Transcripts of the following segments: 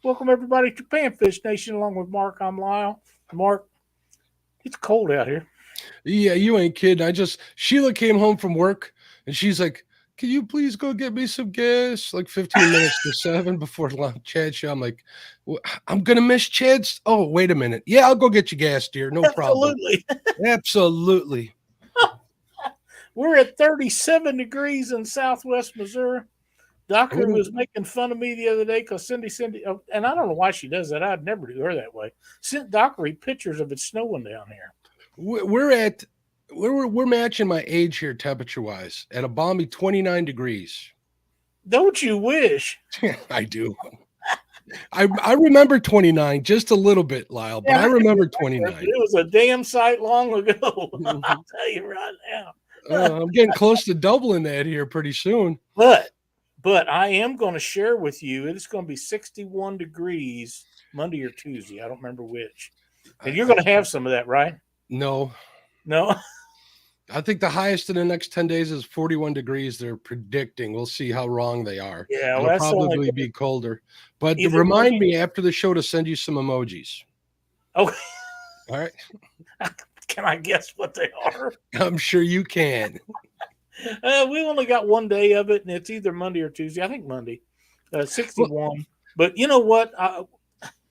Welcome everybody to Panfish Nation, along with Mark. I'm Lyle. Mark, it's cold out here. Yeah, you ain't kidding. Sheila came home from work and she's like, "Can you please go get me some gas?" Like 15 minutes to 7 before lunch. Chad show. I'm like, I'm gonna miss Chad's. Oh, wait a minute. Yeah, I'll go get you gas, dear. No problem. Absolutely. Absolutely. We're at 37 degrees in southwest Missouri. Doctor was making fun of me the other day because Cindy, and I don't know why she does that. I'd never do her that way. Sent Dockery pictures of it snowing down here. We're matching my age here, temperature wise, at a balmy 29 degrees. Don't you wish? I do. I remember 29 just a little bit, Lyle, but I remember 29. It was a damn sight long ago. I'll tell you right now. I'm getting close to doubling that here pretty soon. But I am going to share with you, it's going to be 61 degrees Monday or Tuesday. I don't remember which. And you're going to have some of that, right? No. I think the highest in the next 10 days is 41 degrees. They're predicting. We'll see how wrong they are. Yeah, it'll probably be colder. But remind me after the show to send you some emojis. Okay. All right. Can I guess what they are? I'm sure you can. We only got one day of it, and it's either Monday or Tuesday. I think Monday. 61. Well, but you know what?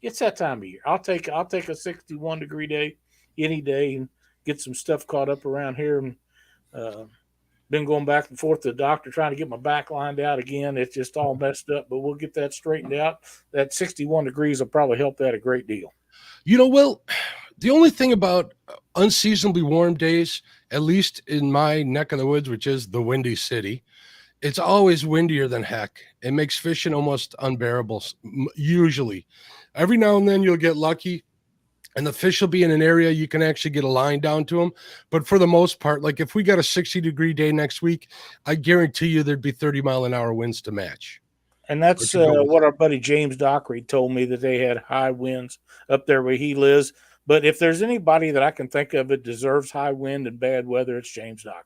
It's that time of year. I'll take a 61 degree day any day and get some stuff caught up around here. And been going back and forth to the doctor trying to get my back lined out again. It's just all messed up, but we'll get that straightened out. That 61 degrees will probably help that a great deal. Well, the only thing about unseasonably warm days, at least in my neck of the woods, which is the Windy City, it's always windier than heck. It makes fishing almost unbearable, usually. Every now and then you'll get lucky, and the fish will be in an area you can actually get a line down to them. But for the most part, like if we got a 60-degree day next week, I guarantee you there'd be 30-mile-an-hour winds to match. And that's what our buddy James Dockery told me, that they had high winds up there where he lives. But if there's anybody that I can think of that deserves high wind and bad weather, it's James Dockery.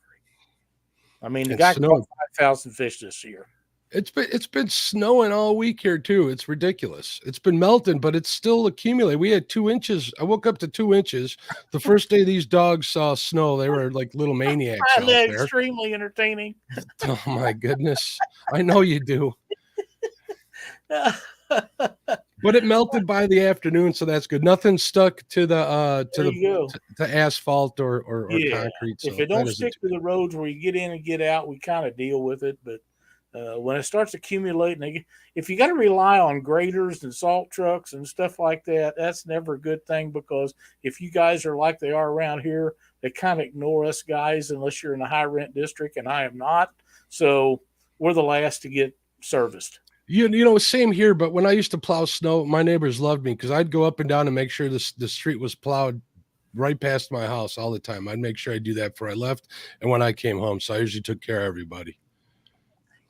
I mean, the guy caught 5,000 fish this year. It's been snowing all week here too. It's ridiculous. It's been melting, but it's still accumulating. We had 2 inches. I woke up to 2 inches. The first day these dogs saw snow, they were like little maniacs out there. Extremely entertaining. Oh my goodness. I know you do. But it melted by the afternoon, so that's good. Nothing stuck to the asphalt or concrete. So if it don't stick to the roads where you get in and get out, we kind of deal with it. But when it starts accumulating, if you got to rely on graders and salt trucks and stuff like that, that's never a good thing, because if you guys are like they are around here, they kind of ignore us guys unless you're in a high rent district, and I am not. So we're the last to get serviced. Same here. But when I used to plow snow, my neighbors loved me because I'd go up and down and make sure the street was plowed right past my house all the time. I'd make sure I do that before I left and when I came home. So I usually took care of everybody.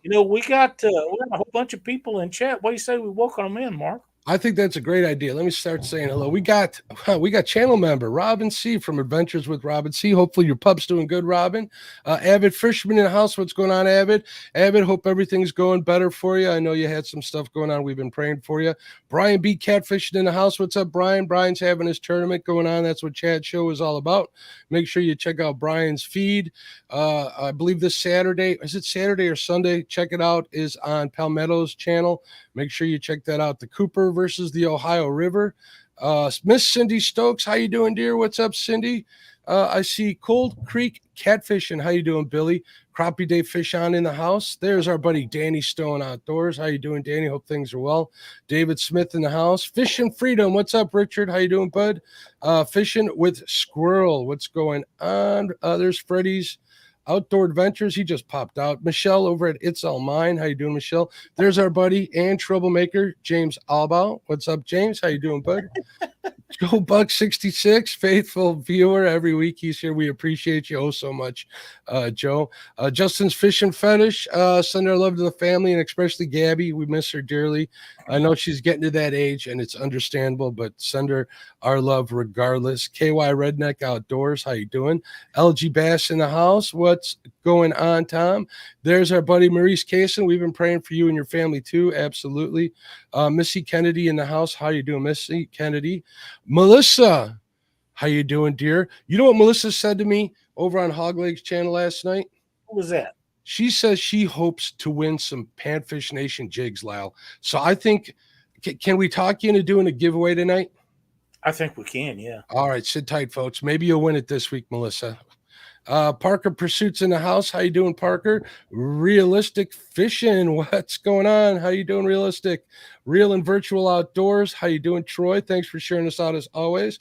We got a whole bunch of people in chat. What do you say we welcome them in, Mark? I think that's a great idea. Let me start saying hello. We got channel member Robin C from Adventures with Robin C. Hopefully your pup's doing good, Robin. Avid fisherman in the house. What's going on, Avid? Avid, hope everything's going better for you. I know you had some stuff going on. We've been praying for you. Brian B. Catfishing in the house. What's up, Brian? Brian's having his tournament going on. That's what Chad Show is all about. Make sure you check out Brian's feed. I believe this Saturday, is it Saturday or Sunday? Check it out, is on Palmetto's channel. Make sure you check that out. The Cooper versus the Ohio River. Miss Cindy Stokes, how you doing, dear? What's up, Cindy? I see Cold Creek Catfishing. How you doing, Billy? Crappie Day Fish On in the house. There's our buddy Danny Stone Outdoors. How you doing, Danny? Hope things are well. David Smith in the house. Fishing Freedom. What's up, Richard? How you doing, bud? Fishing with Squirrel. What's going on? There's Freddie's Outdoor Adventures. He just popped out. Michelle over at It's All Mine. How you doing, Michelle? There's our buddy and troublemaker James Albaugh. What's up, James? How you doing, bud? Joe Buck 66, faithful viewer. Every week he's here. We appreciate you so much, Joe. Justin's Fishing Fetish. Send our love to the family and especially Gabby. We miss her dearly. I know she's getting to that age and it's understandable, but send her our love regardless. KY Redneck Outdoors. How you doing? LG Bass in the house. What's going on, Tom? There's our buddy Maurice Kaysen. We've been praying for you and your family too. Absolutely. Missy Kennedy in the house. How you doing, Missy Kennedy? Melissa, how you doing, dear? You know what Melissa said to me over on Hog Legs channel last night? What was that? She says she hopes to win some Panfish Nation jigs, Lyle. So I think, can we talk you into doing a giveaway tonight? I think we can, yeah. All right, sit tight, folks. Maybe you'll win it this week, Melissa. Parker Pursuits in the house. How you doing, Parker? Realistic Fishing. What's going on? How you doing, Realistic? Real and Virtual Outdoors. How you doing, Troy? Thanks for sharing us out as always.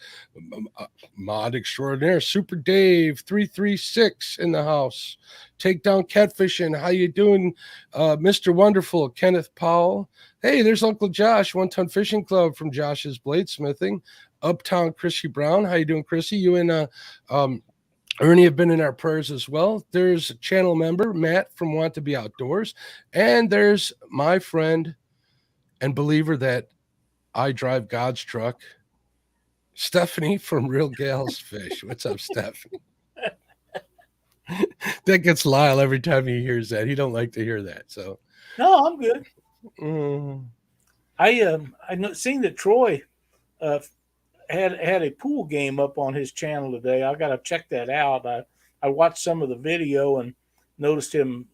Mod Extraordinaire. Super Dave 336 in the house. Takedown Catfishing. How you doing, Mr. Wonderful? Kenneth Powell. Hey, there's Uncle Josh, One Ton Fishing Club from Josh's Bladesmithing. Uptown Chrissy Brown. How you doing, Chrissy? You and Ernie have been in our prayers as well. There's a channel member, Matt from Want to Be Outdoors. And there's my friend and believer that I drive God's truck, Stephanie from Real Gals Fish. What's up, Stephanie? That gets Lyle every time he hears that. He don't like to hear that. So no, I'm good. I seen that Troy had a pool game up on his channel today. I got to check that out. I watched some of the video and noticed him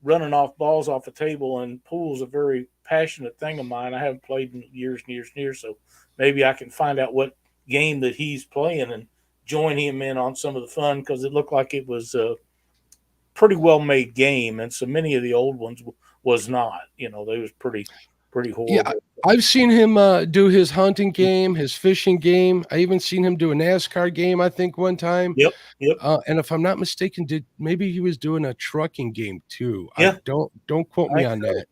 running off balls off a table, and pool's a very passionate thing of mine. I haven't played in years and years and years, so maybe I can find out what game that he's playing and join him in on some of the fun, because it looked like it was a pretty well made game, and so many of the old ones was not. You know, they was pretty horrible. Yeah, I've seen him do his hunting game, his fishing game. I even seen him do a NASCAR game, I think, one time. Yep. And if I'm not mistaken, maybe he was doing a trucking game too. Yeah. Don't quote me on that.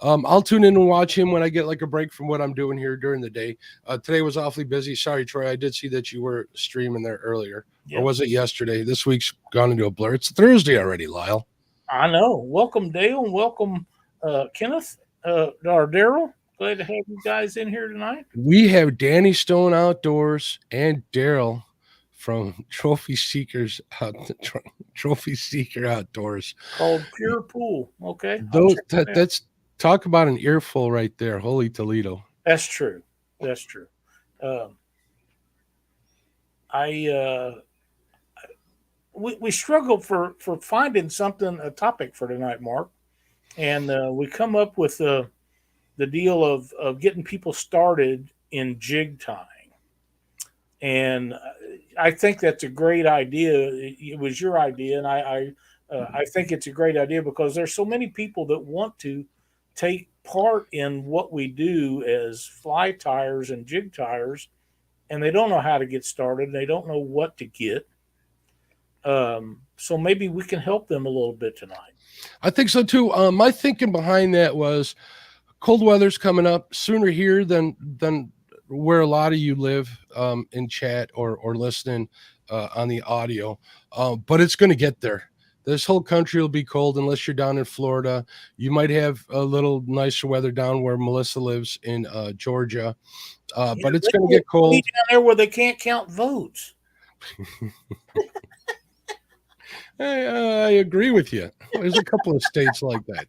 I'll tune in and watch him when I get like a break from what I'm doing here during the day. Today was awfully busy. Sorry, Troy. I did see that you were streaming there earlier. Yep. Or was it yesterday? This week's gone into a blur. It's Thursday already, Lyle. I know. Welcome, Dale, and welcome, Kenneth, or Daryl. Glad to have you guys in here tonight. We have Danny Stone Outdoors and Daryl from Trophy Seeker Outdoors. Called Pure Pool. Okay. That's talk about an earful right there. Holy Toledo. That's true. We struggled for finding a topic for tonight, Mark, and we come up with the deal of getting people started in jig tying. And I think that's a great idea. It was your idea, and I think it's a great idea because there's so many people that want to take part in what we do as fly tires and jig tires, and they don't know how to get started. They don't know what to get. So maybe we can help them a little bit tonight. I think so too. My thinking behind that was cold weather's coming up sooner here than where a lot of you live in chat or listening on the audio. But it's going to get there. This whole country will be cold unless you're down in Florida. You might have a little nicer weather down where Melissa lives in Georgia. But it's going to get cold. Down there where they can't count votes. I agree with you. There's a couple of states like that.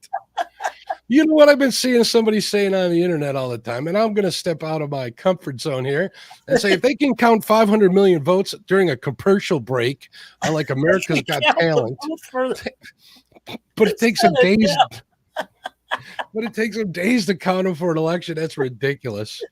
You know what I've been seeing somebody saying on the internet all the time, and I'm going to step out of my comfort zone here and say if they can count 500 million votes during a commercial break on like America's Got Talent, but it takes some days. But it takes some days to count them for an election. That's ridiculous.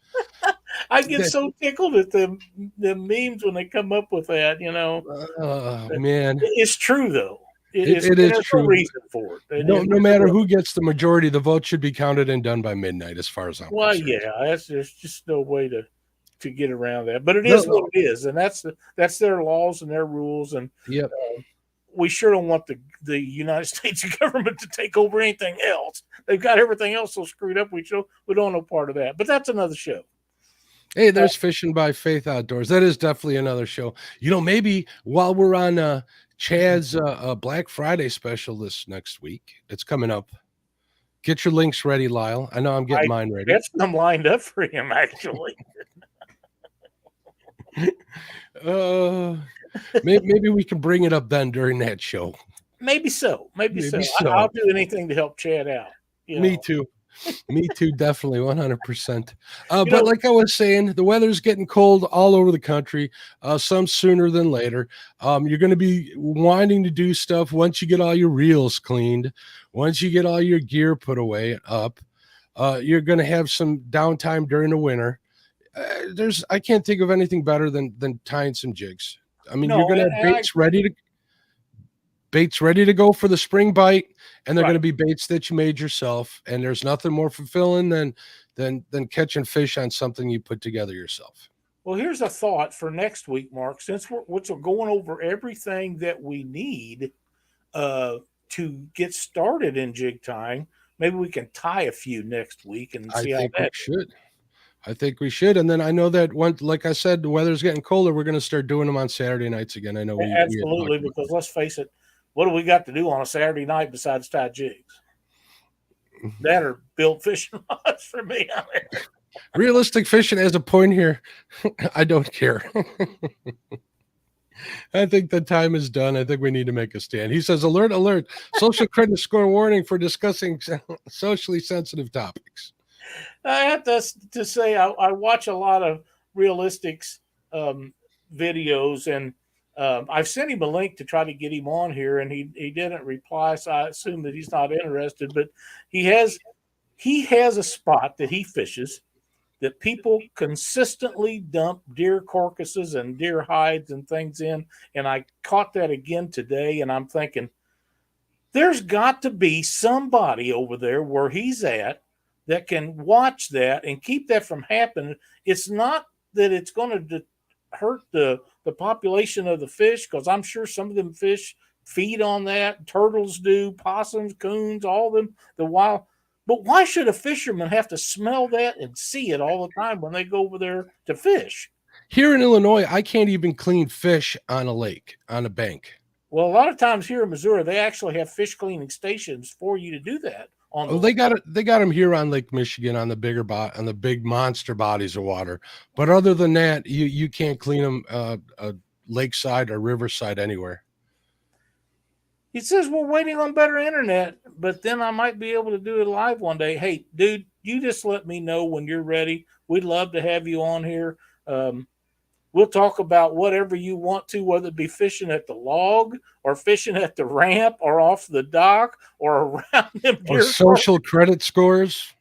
I get so tickled at the memes when they come up with that, you know. Oh, man. It's true, though. It is true. No reason for it. No matter who gets the majority, the vote should be counted and done by midnight, as far as I'm concerned. Yeah, there's just no way to get around that. But it is what it is, and that's their laws and their rules. And we sure don't want the United States government to take over anything else. They've got everything else so screwed up. We don't know part of that. But that's another show. Hey, there's Fishing by Faith Outdoors. That is definitely another show. Maybe while we're on Chad's Black Friday special this next week, it's coming up. Get your links ready, Lyle. I know I'm getting mine ready. That's them lined up for him, actually. Maybe we can bring it up then during that show. Maybe so. I'll do anything to help Chad out. Me too. Me too, definitely 100%. But like I was saying, the weather's getting cold all over the country, some sooner than later. You're going to be wanting to do stuff once you get all your reels cleaned, once you get all your gear put away up. You're going to have some downtime during the winter. I can't think of anything better than tying some jigs. I mean, you're going to have baits ready to go for the spring bite, and they're going to be baits that you made yourself. And there's nothing more fulfilling than catching fish on something you put together yourself. Well, here's a thought for next week, Mark. Since we're going over everything that we need to get started in jig tying, maybe we can tie a few next week and see how that should. I think we should. And then I know that like I said, the weather's getting colder. We're going to start doing them on Saturday nights again. I know absolutely, because let's face it, what do we got to do on a Saturday night besides tie jigs? That are built fishing rods for me. Realistic fishing has a point here. I don't care. I think the time is done. I think we need to make a stand. He says, alert, alert. Social credit score warning for discussing socially sensitive topics. I have to say, I watch a lot of Realistics videos, and I've sent him a link to try to get him on here, and he didn't reply, so I assume that he's not interested. But he has a spot that he fishes that people consistently dump deer carcasses and deer hides and things in, and I caught that again today, and I'm thinking, there's got to be somebody over there where he's at that can watch that and keep that from happening. It's not that it's going to hurt the population of the fish, because I'm sure some of them fish feed on that. Turtles do, possums, coons, all of them, the wild. But why should a fisherman have to smell that and see it all the time when they go over there to fish? Here in Illinois, I can't even clean fish on a lake, on a bank. Well, a lot of times here in Missouri, they actually have fish cleaning stations for you to do that. They got them here on Lake Michigan on the big monster bodies of water. But other than that, you can't clean them lakeside or riverside anywhere. He says we're waiting on better internet, but then I might be able to do it live one day. Hey, dude, you just let me know when you're ready. We'd love to have you on here. We'll talk about whatever you want to, whether it be fishing at the log or fishing at the ramp or off the dock or around them or social credit scores.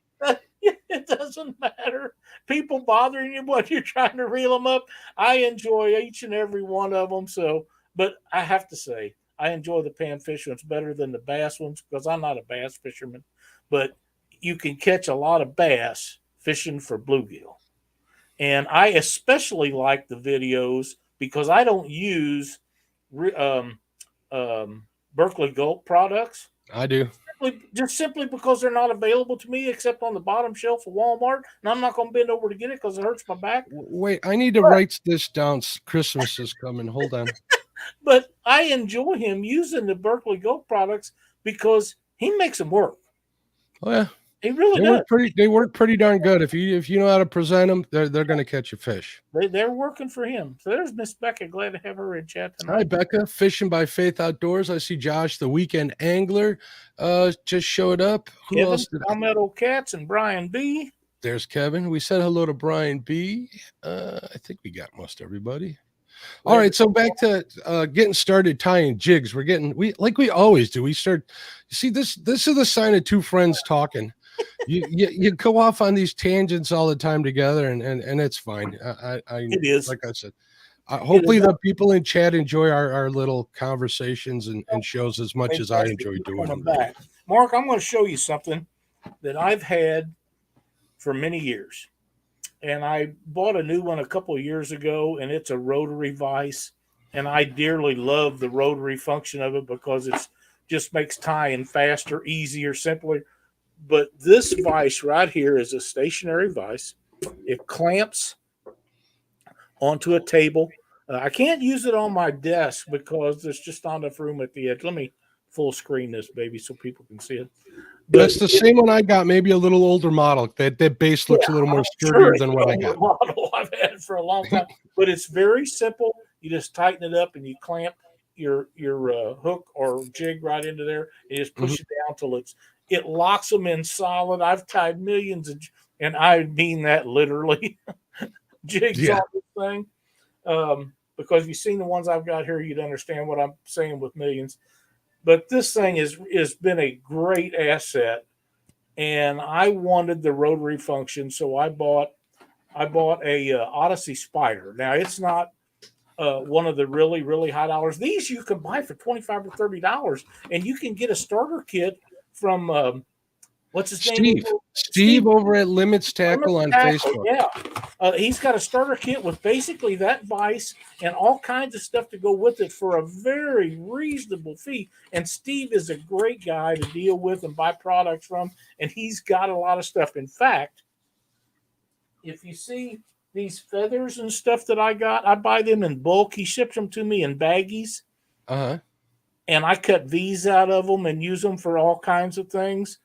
It doesn't matter. People bothering you when you're trying to reel them up. I enjoy each and every one of them. So, but I have to say, I enjoy the panfish ones better than the bass ones, because I'm not a bass fisherman. But you can catch a lot of bass fishing for bluegill. And I especially like the videos because I don't use Berkeley Gulp products. I do. Simply because they're not available to me except on the bottom shelf of Walmart. And I'm not going to bend over to get it because it hurts my back. Wait, I need to write this down. Christmas is coming. Hold on. But I enjoy him using the Berkeley Gulp products because he makes them work. Oh, yeah. He really does. They work pretty darn good. If you know how to present them, they're going to catch a fish. They're working for him. So there's Miss Becca. Glad to have her in chat tonight. Hi, Becca. Fishing by Faith Outdoors. I see Josh, the weekend angler, just showed up. Who else? Palmetto Cats and Brian B. There's Kevin. We said hello to Brian B. I think we got most everybody. All right, so back to getting started tying jigs. We always do. We start. You see, this is the sign of two friends talking. You go off on these tangents all the time together, and it's fine. It is, like I said. Hopefully, the people in chat enjoy our little conversations and shows as much as I enjoy doing them. Back. Mark, I'm going to show you something that I've had for many years. And I bought a new one a couple of years ago, and it's a rotary vise. And I dearly love the rotary function of it because it just makes tying faster, easier, simpler. But this vise right here is a stationary vise. It clamps onto a table. I can't use it on my desk because there's just not enough room at the edge. Let me full screen this baby so people can see it. But That's the same one I got, maybe a little older model. That base looks a little more sturdier than what I got. Model I've had it for a long time, but it's very simple. You just tighten it up and you clamp your hook or jig right into there. And you just push it down till it locks them in solid. I've tied millions of, and I mean that literally, jigs on this thing. Because if you've seen the ones I've got here, you'd understand what I'm saying with millions. But this thing has been a great asset, and I wanted the rotary function, so I bought a Odyssey Spider. Now it's not one of the really really high dollars. These you can buy for $25 or $30, and you can get a starter kit from what's his name? Steve over at Limits Tackle on Facebook. Yeah, he's got a starter kit with basically that vise and all kinds of stuff to go with it for a very reasonable fee. And Steve is a great guy to deal with and buy products from, and he's got a lot of stuff. In fact, if you see these feathers and stuff that I got, I buy them in bulk. He ships them to me in baggies. And I cut these out of them and use them for all kinds of things.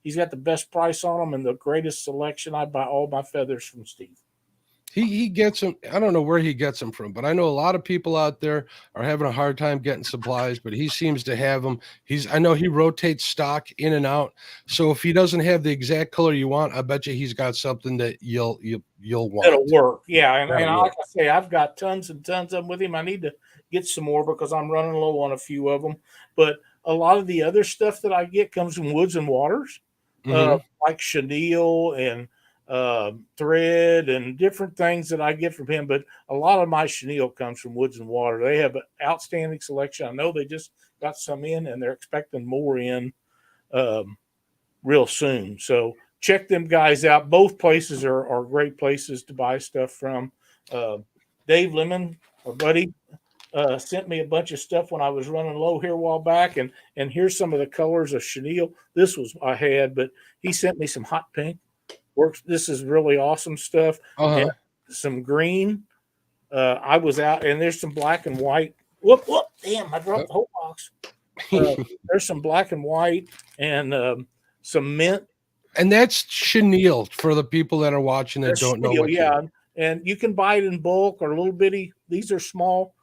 He's got the best price on them and the greatest selection. I buy all my feathers from Steve. He gets them. I don't know where he gets them from, but I know a lot of people out there are having a hard time getting supplies, but he seems to have them. I know he rotates stock in and out. So if he doesn't have the exact color you want, I bet you he's got something that you'll want. That'll work. Yeah. And like I say, I've got tons and tons of them with him. I need to get some more because I'm running low on a few of them. But a lot of the other stuff that I get comes from Woods and Waters. Like chenille and thread and different things that I get from him. But a lot of my chenille comes from Woods and Water. They have an outstanding selection. I know they just got some in and they're expecting more in real soon. So check them guys out. Both places are great places to buy stuff from. Dave Lemon, our buddy, sent me a bunch of stuff when I was running low here a while back, and here's some of the colors of chenille. This was I had, but he sent me some hot pink. Works. This is really awesome stuff. And some green. I was out, and there's some black and white. Whoop! Damn! I dropped the whole box. There's some black and white and some mint. And that's chenille for the people that are watching that don't know. Yeah, and you can buy it in bulk or little bitty. These are small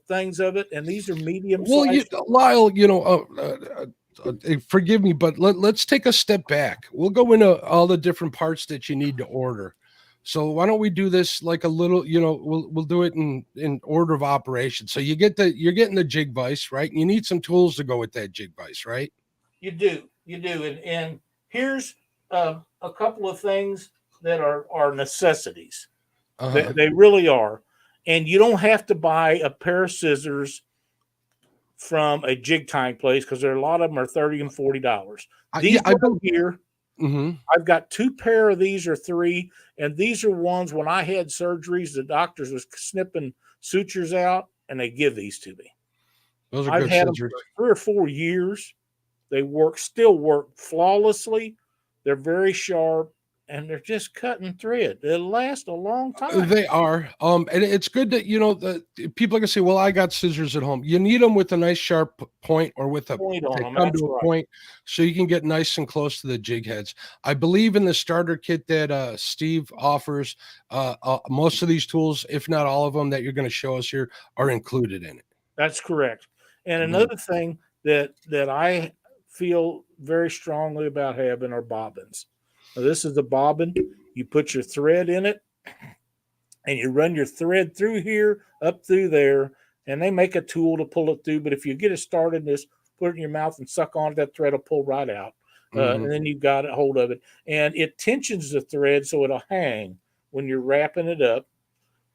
things of it, and these are medium. Well, Lyle, forgive me, but let's take a step back. We'll go into all the different parts that you need to order. So why don't we do this like a little? We'll do it in order of operation. So you're getting the jig vise, right? You need some tools to go with that jig vise, right? You do, and here's a couple of things that are necessities. They really are. And you don't have to buy a pair of scissors from a jig tying place because a lot of them are $30 and $40. These are here. I've got 2 pair of these or 3, and these are ones when I had surgeries, the doctors was snipping sutures out, and they give these to me. Those are I've good had scissors. them for 3 or 4 years. They still work flawlessly. They're very sharp. And they're just cutting thread. They'll last a long time. They are. And it's good that, the people are going to say, well, I got scissors at home. You need them with a nice sharp point or with a point on them. Come to a point so you can get nice and close to the jig heads. I believe in the starter kit that Steve offers, most of these tools, if not all of them that you're going to show us here, are included in it. That's correct. And another thing that I feel very strongly about having are bobbins. Now, this is the bobbin. You put your thread in it, and you run your thread through here, up through there, and they make a tool to pull it through. But if you get it started, just put it in your mouth and suck on it, that thread will pull right out. And then you've got a hold of it. And it tensions the thread so it'll hang when you're wrapping it up.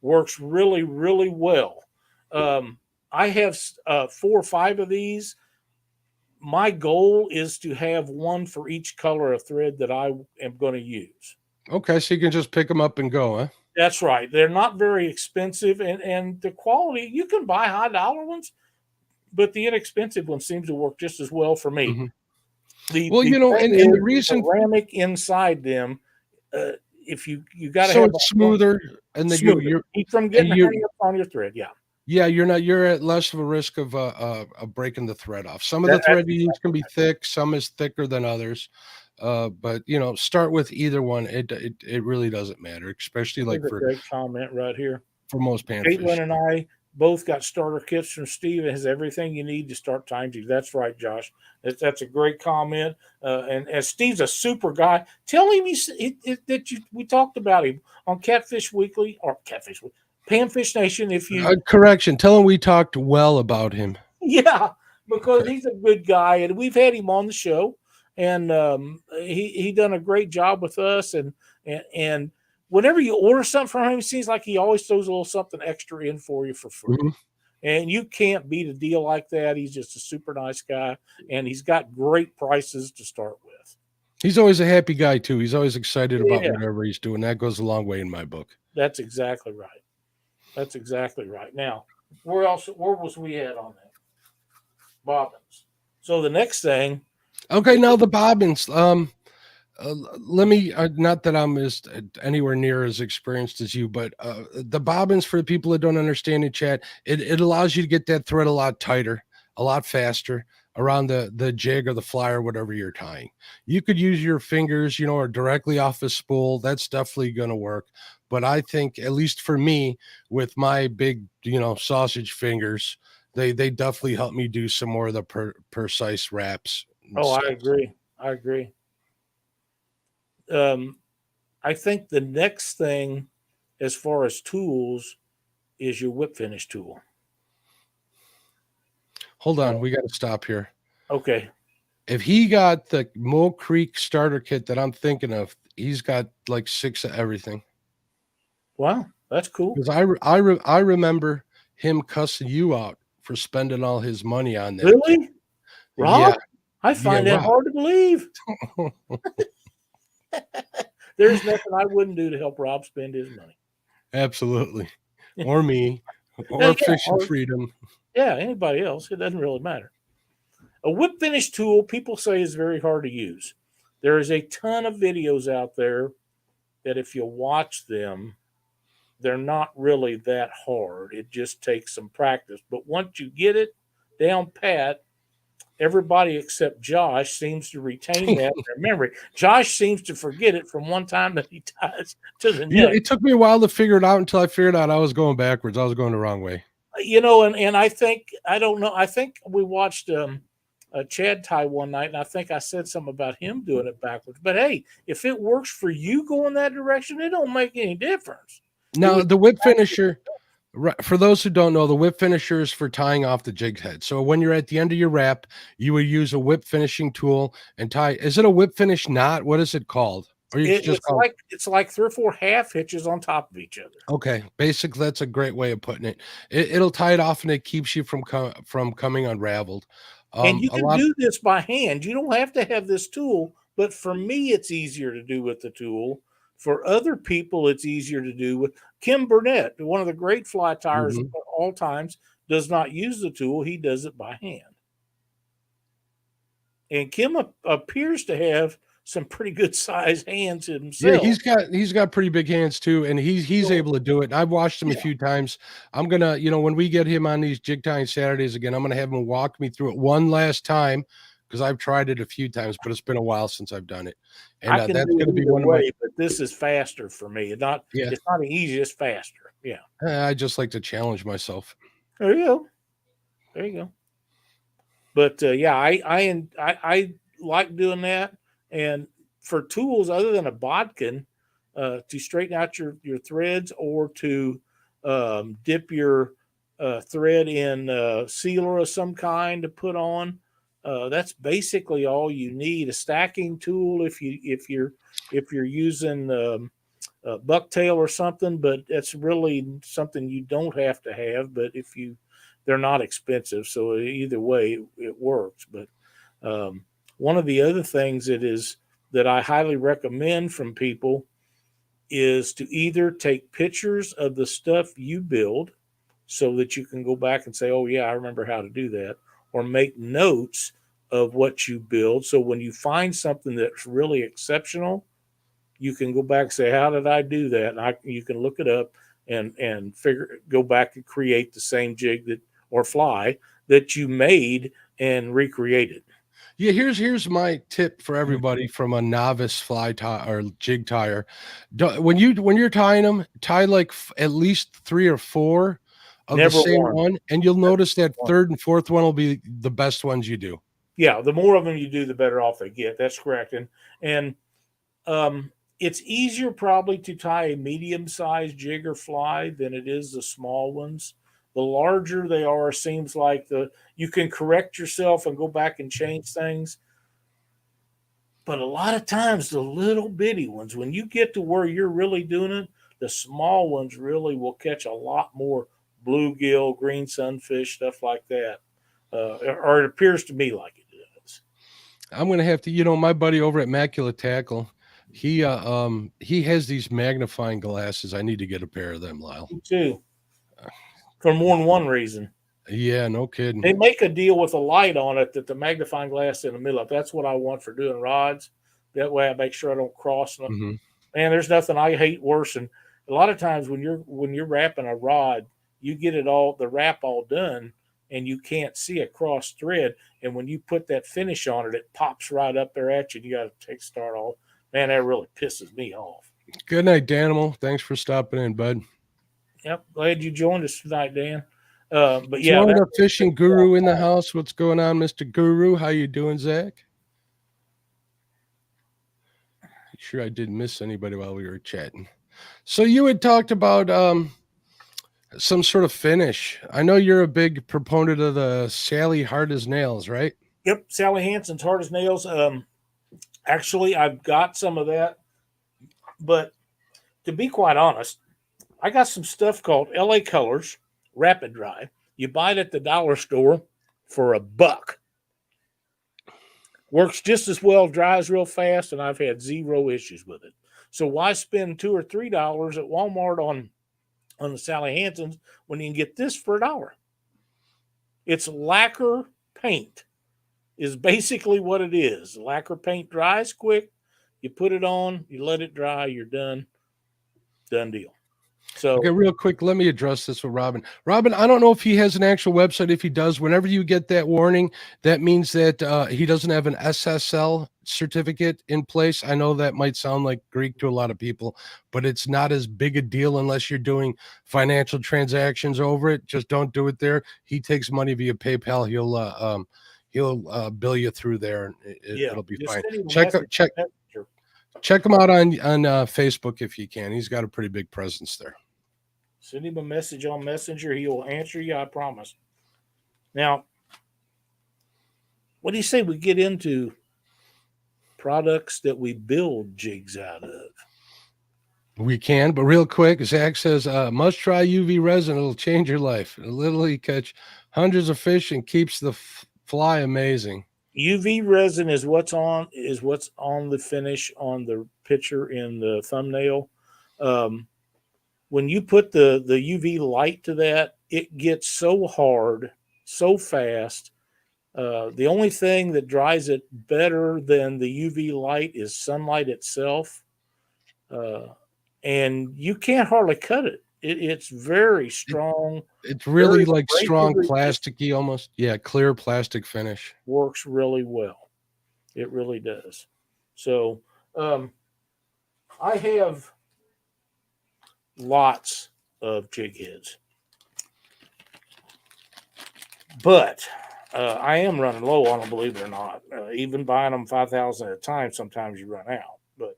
Works really, really well. I have 4 or 5 of these. My goal is to have one for each color of thread that I am going to use. Okay, so you can just pick them up and go, huh? That's right. They're not very expensive, and the quality, you can buy high dollar ones, but the inexpensive ones seems to work just as well for me. And the reason ceramic inside them if you got to So have it's smoother, and then smoother. you're Keep from and getting you hang up on your thread. Yeah, you're at less of a risk of breaking the thread off. Some of the that's thread you use can be thick, some is thicker than others. But start with either one. It really doesn't matter, especially like here's a great comment right here. for most panfish. Caitlin and I both got starter kits from Steve. It has everything you need to start tying jigs. That's right, Josh. That's a great comment. And as Steve's a super guy, tell him we talked about him on Catfish Weekly or Panfish Nation. If you Correction, tell him we talked well about him. yeah, because Okay. he's a good guy, and we've had him on the show, and he done a great job with us. And whenever you order something from him, it seems like he always throws a little something extra in for you for free. Mhm. And you can't beat a deal like that. He's just a super nice guy, and he's got great prices to start with. He's always a happy guy too. He's always excited about Yeah, whatever he's doing. That goes a long way in my book. that's exactly right. That's exactly right. Now, where was we at on that? Bobbins. So the next thing. Okay, now the bobbins. Let me not that I'm as anywhere near as experienced as you, but the bobbins, for the people that don't understand in chat, it allows you to get that thread a lot tighter, a lot faster around the jig or the fly or whatever you're tying. You could use your fingers, or directly off a spool. That's definitely going to work. But I think, at least for me, with my big sausage fingers, they definitely help me do some more of the precise wraps. Oh, I agree. I agree. I think the next thing, as far as tools, is your whip finish tool. Hold on, we got to stop here. Okay. If he got the Mill Creek starter kit that I'm thinking of, he's got like 6 of everything. Wow, that's cool. Because I remember him cussing you out for spending all his money on that. Really? Kit. Rob? Yeah. I find that Rob. hard to believe. There's nothing I wouldn't do to help Rob spend his money. Absolutely. Or me. Or Fish and Freedom. Yeah, anybody else. It doesn't really matter. A whip finish tool, people say, is very hard to use. There is a ton of videos out there that if you watch them, they're not really that hard. It just takes some practice. But once you get it down pat, everybody except Josh seems to retain that in their memory. Josh seems to forget it from one time that he ties to the next. It took me a while to figure it out until I figured out I was going backwards. I was going the wrong way. And I think, I don't know, I think we watched Chad tie one night, and I think I said something about him doing it backwards. But hey, if it works for you going that direction, it don't make any difference. Now, the whip finisher, for those who don't know, the whip finisher is for tying off the jig head. So when you're at the end of your wrap, you would use a whip finishing tool and tie. Is it a whip finish knot? What is it called? Or it's like 3 or 4 half hitches on top of each other. Okay, basically that's a great way of putting it. It'll tie it off and it keeps you from coming unraveled. And you can do this by hand. You don't have to have this tool, but for me, it's easier to do with the tool. For other people, it's easier to do with Kim Burnett, one of the great fly tyers of all times, does not use the tool. He does it by hand. And Kim appears to have some pretty good sized hands himself. Yeah, he's got pretty big hands too, and he's able to do it. I've watched him a few times. I'm gonna, when we get him on these jig tying Saturdays again, I'm gonna have him walk me through it one last time because I've tried it a few times, but it's been a while since I've done it. And I can that's do gonna be one way, but this is faster for me. It's not easy, it's faster. Yeah. I just like to challenge myself. There you go. There you go. But I like doing that. And for tools other than a bodkin, to straighten out your threads or to dip your thread in sealer of some kind to put on, that's basically all you need. A stacking tool if you're using bucktail or something, but that's really something you don't have to have. But they're not expensive, so either way it works. But one of the other things that I highly recommend from people is to either take pictures of the stuff you build so that you can go back and say, oh yeah, I remember how to do that, or make notes of what you build. So when you find something that's really exceptional, you can go back and say, how did I do that? And you can look it up and go back and create the same jig that or fly that you made and recreated. Yeah, here's my tip for everybody from a novice fly tie or jig tire. When you're tying them, tie like at least 3 or 4 of the Never same one. one, and you'll notice that third and fourth one will be the best ones you do. Yeah, the more of them you do, the better off they get. That's correct. And it's easier probably to tie a medium-sized jig or fly than it is the small ones. The larger they are, seems like you can correct yourself and go back and change things. But a lot of times, the little bitty ones, when you get to where you're really doing it, the small ones really will catch a lot more bluegill, green sunfish, stuff like that. Or it appears to me like it does. I'm gonna have to, my buddy over at Macula Tackle, he has these magnifying glasses. I need to get a pair of them, Lyle. Me too. For more than one reason. Yeah, no kidding. They make a deal with a light on it that the magnifying glass in the middle of. That's what I want for doing rods. That way I make sure I don't cross them. Mm-hmm. Man, there's nothing I hate worse than a lot of times when you're wrapping a rod, you get the wrap all done and you can't see a cross thread. And when you put that finish on it, it pops right up there at you and you got to start off. Man, that really pisses me off. Good night, Danimal. Thanks for stopping in, bud. Yep. Glad you joined us tonight, Dan. But yeah, Florida fishing guru in the house. What's going on, Mr. Guru? How you doing, Zach? Sure I didn't miss anybody while we were chatting. So you had talked about some sort of finish. I know you're a big proponent of the Sally Hard as Nails, right? Yep, Sally Hansen's Hard as Nails. Actually, I've got some of that, but to be quite honest, I got some stuff called LA Colors Rapid Dry. You buy it at the dollar store for $1. Works just as well, dries real fast, and I've had zero issues with it. So why spend $2 or $3 at Walmart on the Sally Hansen's when you can get this for $1? It's lacquer paint is basically what it is. Lacquer paint dries quick. You put it on, you let it dry, you're done. Done deal. So okay, real quick, let me address this with Robin. Robin, I don't know if he has an actual website. If he does, whenever you get that warning, that means that he doesn't have an SSL certificate in place. I know that might sound like Greek to a lot of people, but it's not as big a deal unless you're doing financial transactions over it. Just don't do it there. He takes money via PayPal. He'll bill you through there. It'll be fine. Check him out on Facebook if you can. He's got a pretty big presence there. Send him a message on Messenger. He will answer you, I promise. Now, what do you say we get into products that we build jigs out of? We can, but real quick, Zach says, must try UV resin. It'll change your life. It'll literally catch hundreds of fish and keeps the fly amazing. UV resin is what's on the finish on the picture in the thumbnail. When you put the UV light to that, it gets so hard, so fast. The only thing that dries it better than the UV light is sunlight itself. And you can't hardly cut it. It's very strong. It's really like strong plasticky almost. Yeah, clear plastic finish. Works really well. It really does. So I have lots of jig heads. But I am running low on them, believe it or not. Even buying them 5,000 at a time, sometimes you run out. But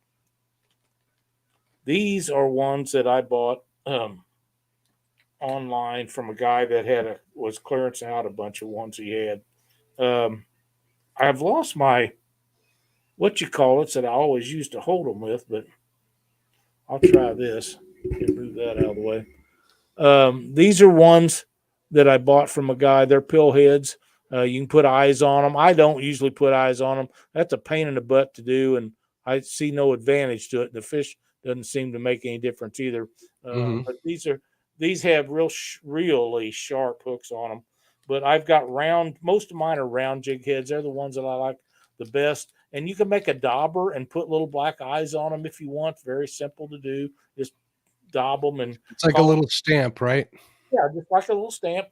these are ones that I bought online from a guy that was clearance out a bunch of ones he had. I've lost my that I always used to hold them with, but I'll try this and move that out of the way. These are ones that I bought from a guy. They're pill heads. You can put eyes on them. I don't usually put eyes on them. That's a pain in the butt to do, and I see no advantage to it. The fish doesn't seem to make any difference either. But these have really sharp hooks on them. But I've got most of mine are round jig heads. They're the ones that I like the best. and you can make a dauber and put little black eyes on them if you want. Very simple to do. Just daub them and It's like a little stamp, right? yeah, just like a little stamp.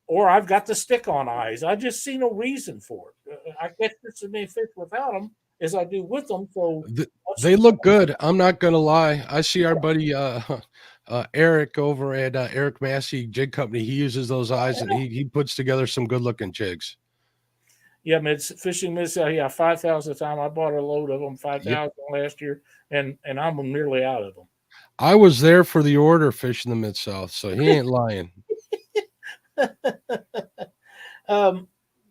Or I've got the stick-on eyes. I just see no reason for it. I catch just as many fish without them as I do with them. So They look good. I'm not gonna lie. I see our buddy Eric over at Eric Massey Jig Company. He uses those eyes, and he puts together some good looking jigs. yeah, man, it's fishing miss. Yeah, 5,000 a time. I bought a load of them, 5,000 Yep. last year, and I'm nearly out of them. I was there for the order fishing the Mid South, so he ain't lying.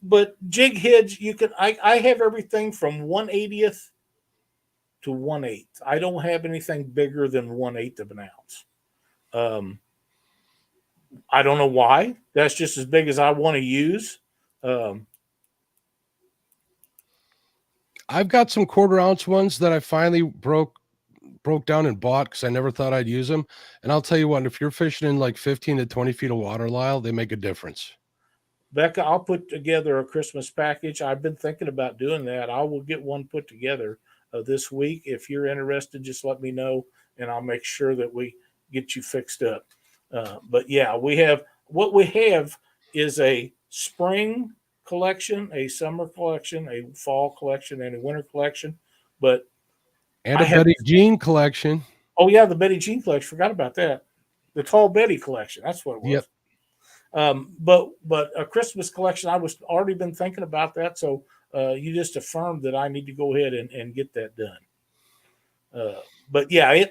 But jig heads, you can. I have everything from 1/80th to 1/8. I don't have anything bigger than 1/8 of an ounce. I don't know why. That's just as big as I want to use. I've got some 1/4 ounce ones that I finally broke down and bought because I never thought I'd use them. And I'll tell you what, if you're fishing in like 15 to 20 feet of water, Lyle, they make a difference. Becca, I'll put together a Christmas package. I've been thinking about doing that. I will get one put together this week. If you're interested, just let me know, and I'll make sure that we get you fixed up. But yeah, what we have is a spring collection, a summer collection, a fall collection, and a winter collection. But And a Betty Jean collection. Oh yeah, the Betty Jean collection. Forgot about that. The Tall Betty collection. That's what it was. Yep. But a Christmas collection. I was already been thinking about that. So you just affirmed that I need to go ahead and get that done. But yeah,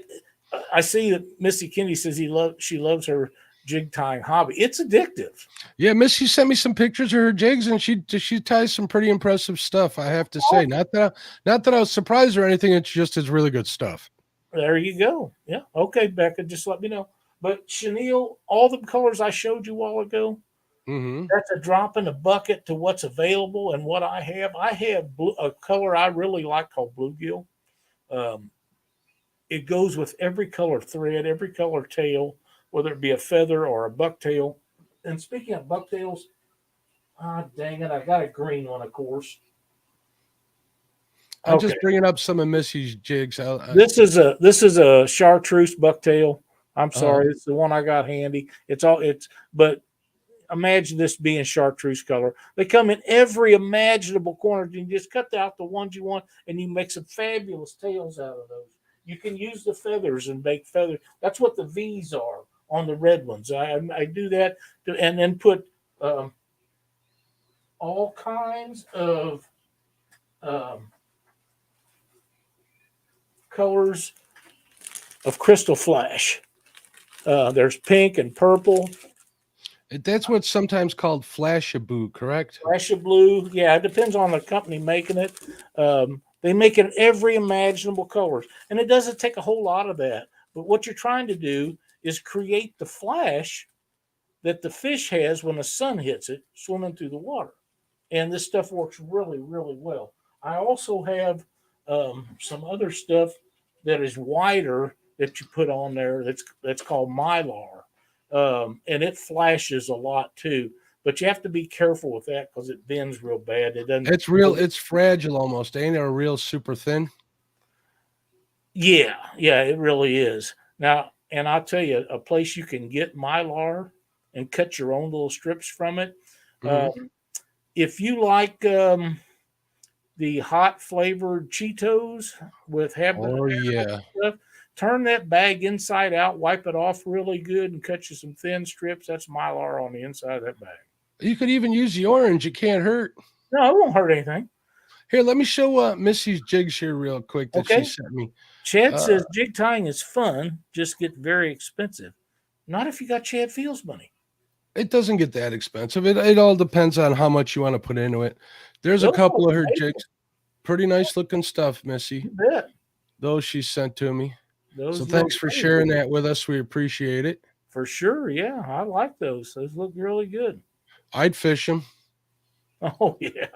I see that Missy Kennedy says she loves her jig tying hobby. It's addictive. Yeah, Missy sent me some pictures of her jigs, and she ties some pretty impressive stuff. I have to say, not that I was surprised or anything. It's just it's really good stuff. There you go. Yeah. Okay, Becca, just let me know. But Chenille, all the colors I showed you a while ago, that's a drop in the bucket to what's available and what I have. I have a color I really like called bluegill. It goes with every color thread, every color tail, whether it be a feather or a bucktail. And speaking of bucktails, dang it, I got a green one, of course. I'm just bringing up some of Missy's jigs. This is a chartreuse bucktail. I'm sorry, it's the one I got handy. But imagine this being chartreuse color. They come in every imaginable corner. You just cut out the ones you want, and you make some fabulous tails out of those. You can use the feathers and make feathers. That's what the V's are on the red ones. I do that and then put all kinds of colors of crystal flash. There's pink and purple. That's what's sometimes called flashaboo, correct? Flashaboo, yeah, it depends on the company making it. They make it every imaginable color, and it doesn't take a whole lot of that. But what you're trying to do is create the flash that the fish has when the sun hits it swimming through the water. And this stuff works really, really well. I also have some other stuff that is wider that you put on there that's called mylar. And it flashes a lot too. But you have to be careful with that because it bends real bad. It's fragile almost. Ain't it a real super thin? Yeah, it really is. Now, and I'll tell you, a place you can get mylar and cut your own little strips from it. If you like the hot flavored Cheetos with habanero stuff, turn that bag inside out, wipe it off really good, and cut you some thin strips. That's mylar on the inside of that bag. You could even use the orange. It can't hurt. No, it won't hurt anything. Here, let me show Missy's jigs here real quick that she sent me. Chad says jig tying is fun, just get very expensive. Not if you got Chad Fields money. It doesn't get that expensive. It all depends on how much you want to put into it. There's a couple of her jigs. Pretty nice looking stuff, Missy. You bet. Those she sent to me. So thanks for sharing that with us. We appreciate it. For sure. Yeah, I like those. Those look really good. I'd fish them. Oh, yeah.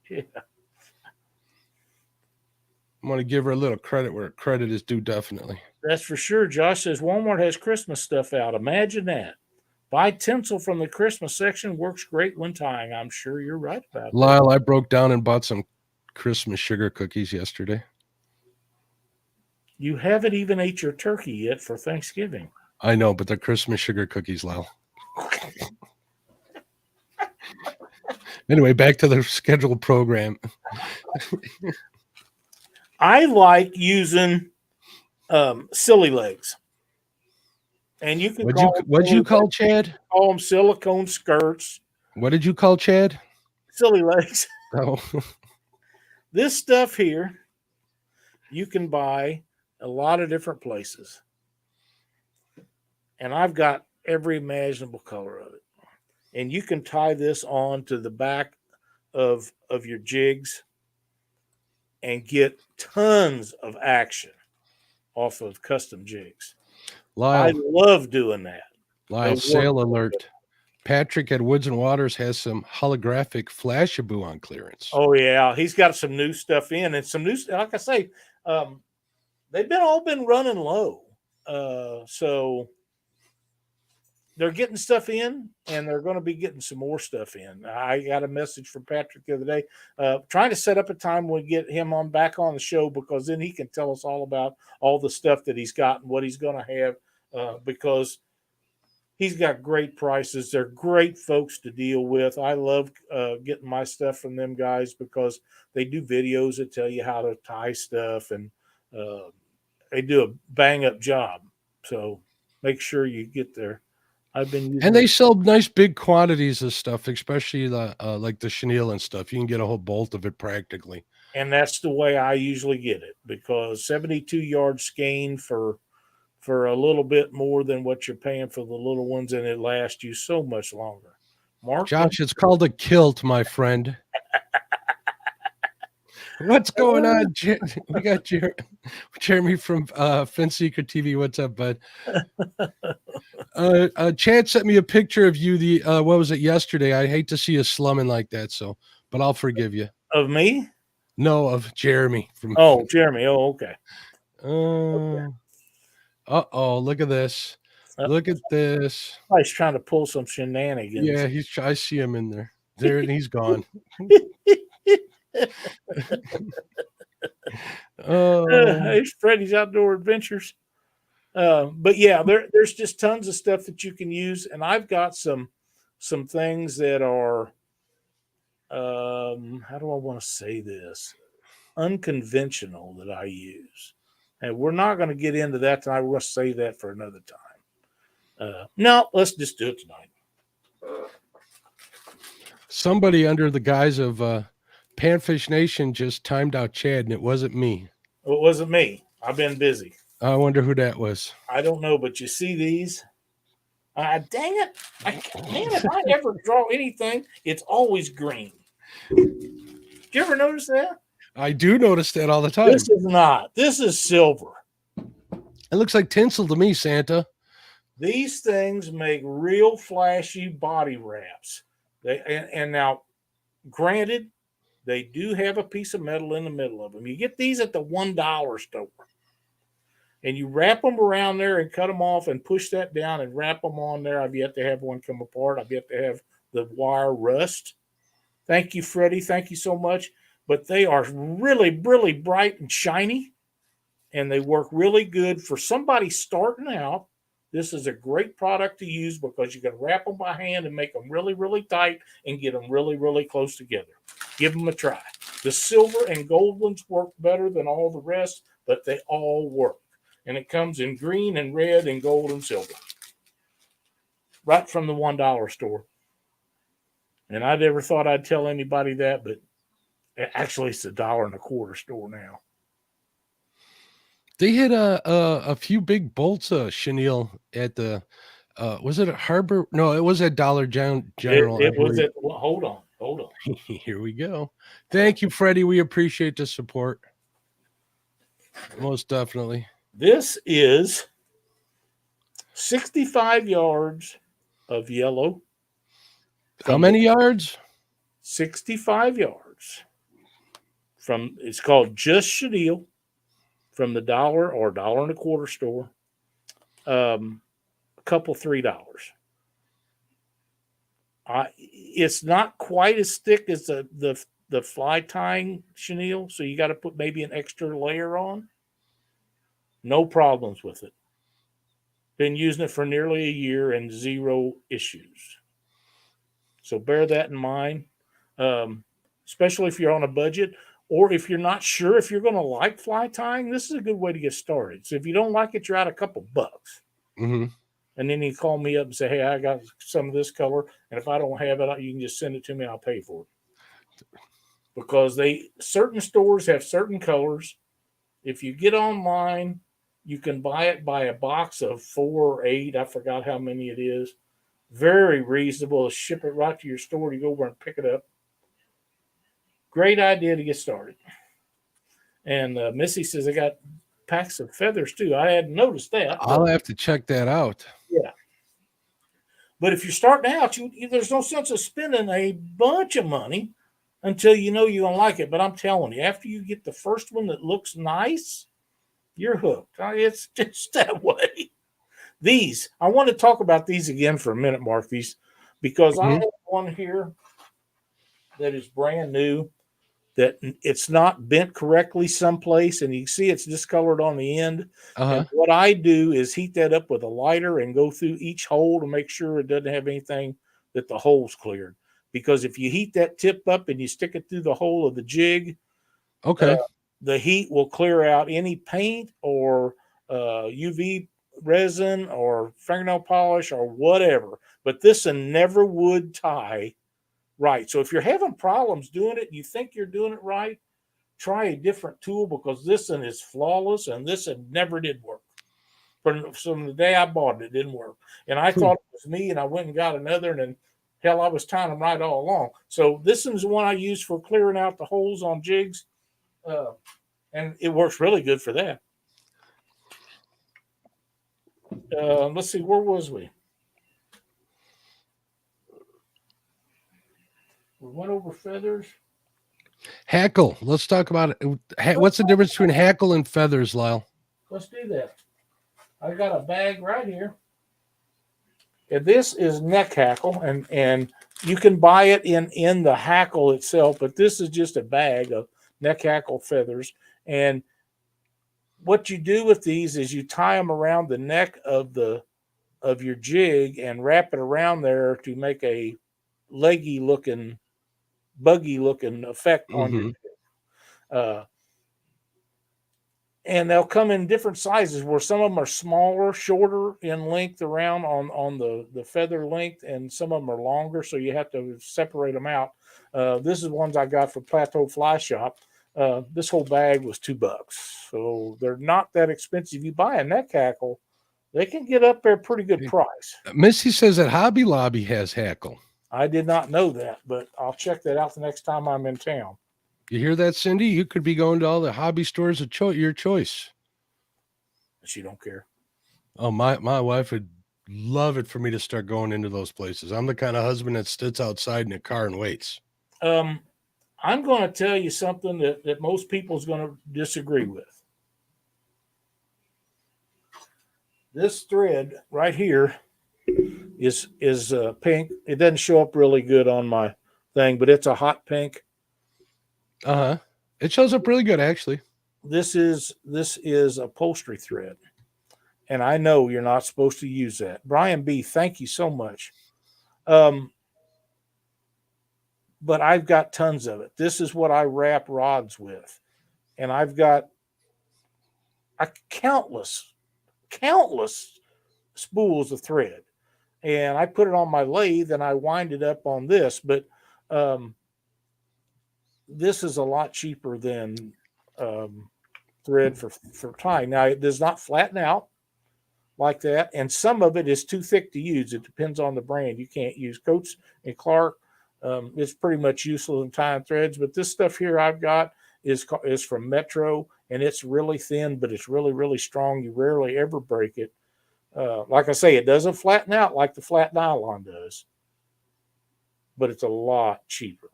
Yeah. I'm going to give her a little credit where credit is due, definitely. That's for sure. Josh says Walmart has Christmas stuff out. Imagine that. Buy tinsel from the Christmas section. Works great when tying. I'm sure you're right about that. Lyle, I broke down and bought some Christmas sugar cookies yesterday. You haven't even ate your turkey yet for Thanksgiving. I know, but they're Christmas sugar cookies, Lyle. Anyway, back to the scheduled program. I like using silly legs. And you can What'd you call Chad? Call them silicone skirts. What did you call Chad? Silly legs. Oh. This stuff here, you can buy a lot of different places. And I've got every imaginable color of it. And you can tie this on to the back of your jigs and get tons of action off of custom jigs. Lyle, I love doing that. Lyle, sale alert. Patrick at Woods and Waters has some holographic Flashaboo on clearance. Oh, yeah. He's got some new stuff in, and some new, like I say, they've all been running low. So they're getting stuff in, and they're going to be getting some more stuff in. I got a message from Patrick the other day, trying to set up a time when we get him back on the show, because then he can tell us all about all the stuff that he's got and what he's going to have, because he's got great prices. They're great folks to deal with. I love getting my stuff from them guys because they do videos that tell you how to tie stuff, and they do a bang-up job. So make sure you get there. I've been using, and they sell nice big quantities of stuff, especially the like the chenille and stuff. You can get a whole bolt of it practically. And that's the way I usually get it, because 72-yard skein for a little bit more than what you're paying for the little ones, and it lasts you so much longer. Mark, Josh, it's called a kilt, my friend. What's going on? We got Jeremy from Fin Secret TV. What's up, bud? Chad sent me a picture of you. What was it, yesterday? I hate to see you slumming like that, but I'll forgive you. Of me? No, of Jeremy. Jeremy. Oh, okay. Okay. Uh-oh, look at this. Look at this. He's trying to pull some shenanigans. Yeah, I see him in there. There, and he's gone. It's Freddie's Outdoor Adventures. But yeah, there's just tons of stuff that you can use, and I've got some things that are how do I want to say this? Unconventional that I use. And we're not going to get into that tonight. We're going to save that for another time. No, let's just do it tonight. Somebody under the guise of Panfish Nation just timed out Chad, and it wasn't me. It wasn't me. I've been busy. I wonder who that was. I don't know, but you see these? Dang it. If I ever draw anything, it's always green. Did you ever notice that? I do notice that all the time. This is not. This is silver. It looks like tinsel to me, Santa. These things make real flashy body wraps. And now, granted, they do have a piece of metal in the middle of them. You get these at the $1 store. And you wrap them around there and cut them off and push that down and wrap them on there. I've yet to have one come apart. I've yet to have the wire rust. Thank you, Freddie. Thank you so much. But they are really, really bright and shiny, and they work really good for somebody starting out. This is a great product to use because you can wrap them by hand and make them really, really tight and get them really, really close together. Give them a try. The silver and gold ones work better than all the rest, but they all work. And it comes in green and red and gold and silver. Right from the $1 store. And I never thought I'd tell anybody that, but actually it's $1.25 store now. They had a few big bolts of chenille at the was it a Harbor? No, it was at Dollar General. It was at, well, hold on. Here we go. Thank you, Freddie. We appreciate the support. Most definitely. This is 65 yards of yellow. How many yards? 65 yards. It's called Just Chenille from the $1 or $1.25 store. A couple $3. It's not quite as thick as the the fly tying chenille, so you got to put maybe an extra layer on. No problems with it. Been using it for nearly a year and zero issues. So bear that in mind, especially if you're on a budget or if you're not sure if you're going to like fly tying. This is a good way to get started. So if you don't like it, you're out a couple bucks. Mm-hmm. And then you call me up and say, hey, I got some of this color. And if I don't have it, you can just send it to me. I'll pay for it. Because certain stores have certain colors. If you get online, you can buy it by a box of 4 or 8. I forgot how many it is. Very reasonable. Ship it right to your store. You go over and pick it up. Great idea to get started. And Missy says I got packs of feathers too. I hadn't noticed that. I'll have to check that out. Yeah. But if you're starting out, there's no sense of spending a bunch of money until you know you don't like it. But I'm telling you, after you get the first one that looks nice, you're hooked. It's just that way. These, I want to talk about these again for a minute, Mark, because I have one here that is brand new, that it's not bent correctly someplace, and you can see it's discolored on the end. And what I do is heat that up with a lighter and go through each hole to make sure it doesn't have anything that the hole's cleared. Because if you heat that tip up and you stick it through the hole of the jig, the heat will clear out any paint or UV resin or fingernail polish or whatever. But this one never would tie right. So if you're having problems doing it and you think you're doing it right, try a different tool, because this one is flawless and this one never did work. From the day I bought it, it didn't work. And I thought it was me, and I went and got another, and then hell, I was tying them right all along. So this one's the one I use for clearing out the holes on jigs. And it works really good for that. Let's see, where was we? We went over feathers. Hackle. Let's talk about it. What's the difference between hackle and feathers, Lyle? Let's do that. I got a bag right here. And this is neck hackle, and you can buy it in the hackle itself, but this is just a bag of neck hackle feathers. And what you do with these is you tie them around the neck of your jig and wrap it around there to make a leggy looking, buggy looking effect on your jig. And they'll come in different sizes, where some of them are smaller, shorter in length around on the feather length, and some of them are longer, so you have to separate them out. This is ones I got from Plateau Fly Shop. This whole bag was $2, so they're not that expensive. You buy a neck hackle, they can get up there pretty good price. Missy says that Hobby Lobby has hackle. I did not know that, but I'll check that out the next time I'm in town. You hear that, Cindy? You could be going to all the hobby stores of your choice. She don't care. Oh, my wife would love it for me to start going into those places. I'm the kind of husband that sits outside in a car and waits. I'm going to tell you something that most people's going to disagree with. This thread right here is pink. It doesn't show up really good on my thing, but it's a hot pink. It shows up really good, actually. This is upholstery thread, and I know you're not supposed to use that. Brian B, thank you so much. But I've got tons of it. This is what I wrap rods with, and I've got countless spools of thread, and I put it on my lathe and I wind it up on this. But this is a lot cheaper than thread for tying. Now, it does not flatten out like that, and some of it is too thick to use. It depends on the brand. You can't use Coates and Clark. It's pretty much useless in tying threads. But this stuff here I've got is from Metro, and it's really thin, but it's really, really strong. You rarely ever break it. Like I say, it doesn't flatten out like the flat nylon does, but it's a lot cheaper.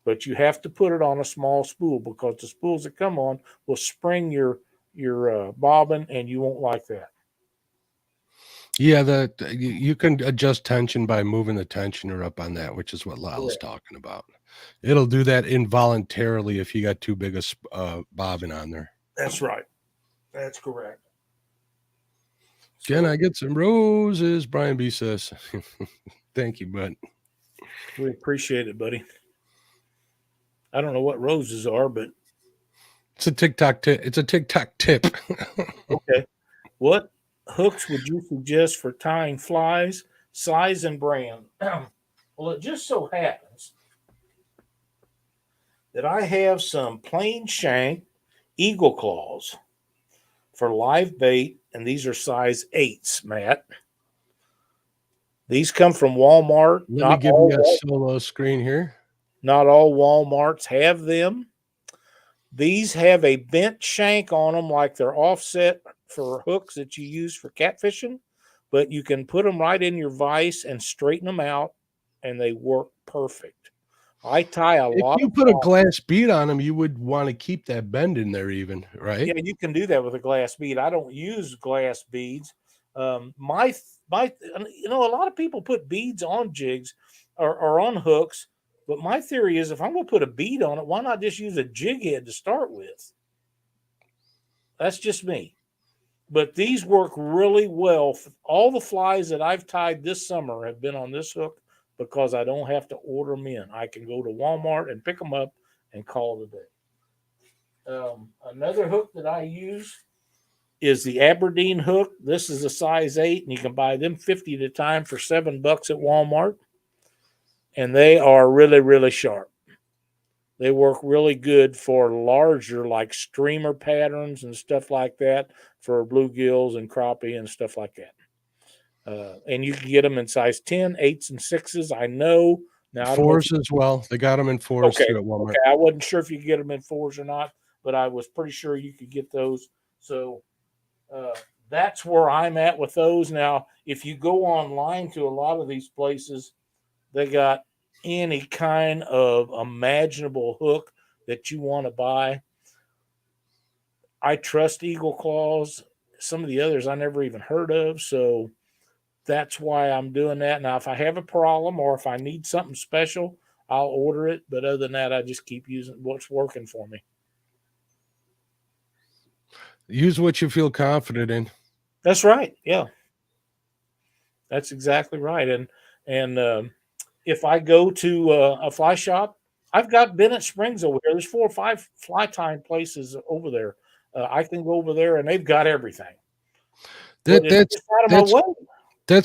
But you have to put it on a small spool, because the spools that come on will spring your bobbin, and you won't like that. Yeah, you can adjust tension by moving the tensioner up on that, which is what Lyle's Correct. talking about. It'll do that involuntarily if you got too big a bobbin on there. That's right. That's correct. Can So I get some roses? Brian B says. Thank you, bud. we appreciate it, buddy. I don't know what roses are, but It's a TikTok tip. It's a TikTok tip. okay. What hooks would you suggest for tying flies, size and brand? Well, it just so happens that I have some plain shank eagle claws for live bait, and these are size 8s, Matt. These come from Walmart. Let me give you a solo screen here. Not all Walmarts have them. These have a bent shank on them, like they're offset for hooks that you use for catfishing, but you can put them right in your vise and straighten them out, and they work perfect. I tie a lot. If you put a glass bead on them, you would want to keep that bend in there, even, right? Yeah, you can do that with a glass bead. I don't use glass beads. My, a lot of people put beads on jigs or on hooks, but my theory is if I'm going to put a bead on it, why not just use a jig head to start with? That's just me. But these work really well. All the flies that I've tied this summer have been on this hook because I don't have to order them in. I can go to Walmart and pick them up and call it a day. Another hook that I use is the Aberdeen hook. This is a size 8, and you can buy them 50 at a time for $7 at Walmart. And they are really, really sharp. They work really good for larger, like streamer patterns and stuff like that, for bluegills and crappie and stuff like that. And you can get them in size 10, 8s, and 6s. I know. Now, 4s as well. They got them in 4s too at Walmart. Okay. I wasn't sure if you could get them in 4s or not, but I was pretty sure you could get those. So that's where I'm at with those. Now, if you go online to a lot of these places, they got any kind of imaginable hook that you want to buy. I trust Eagle Claws. Some of the others I never even heard of. So that's why I'm doing that. Now, if I have a problem or if I need something special, I'll order it. But other than that, I just keep using what's working for me. Use what you feel confident in. That's right. Yeah. That's exactly right. And if I go to a fly shop, I've got Bennett Springs over here. There's 4 or 5 fly tying places over there. I can go over there and they've got everything. That's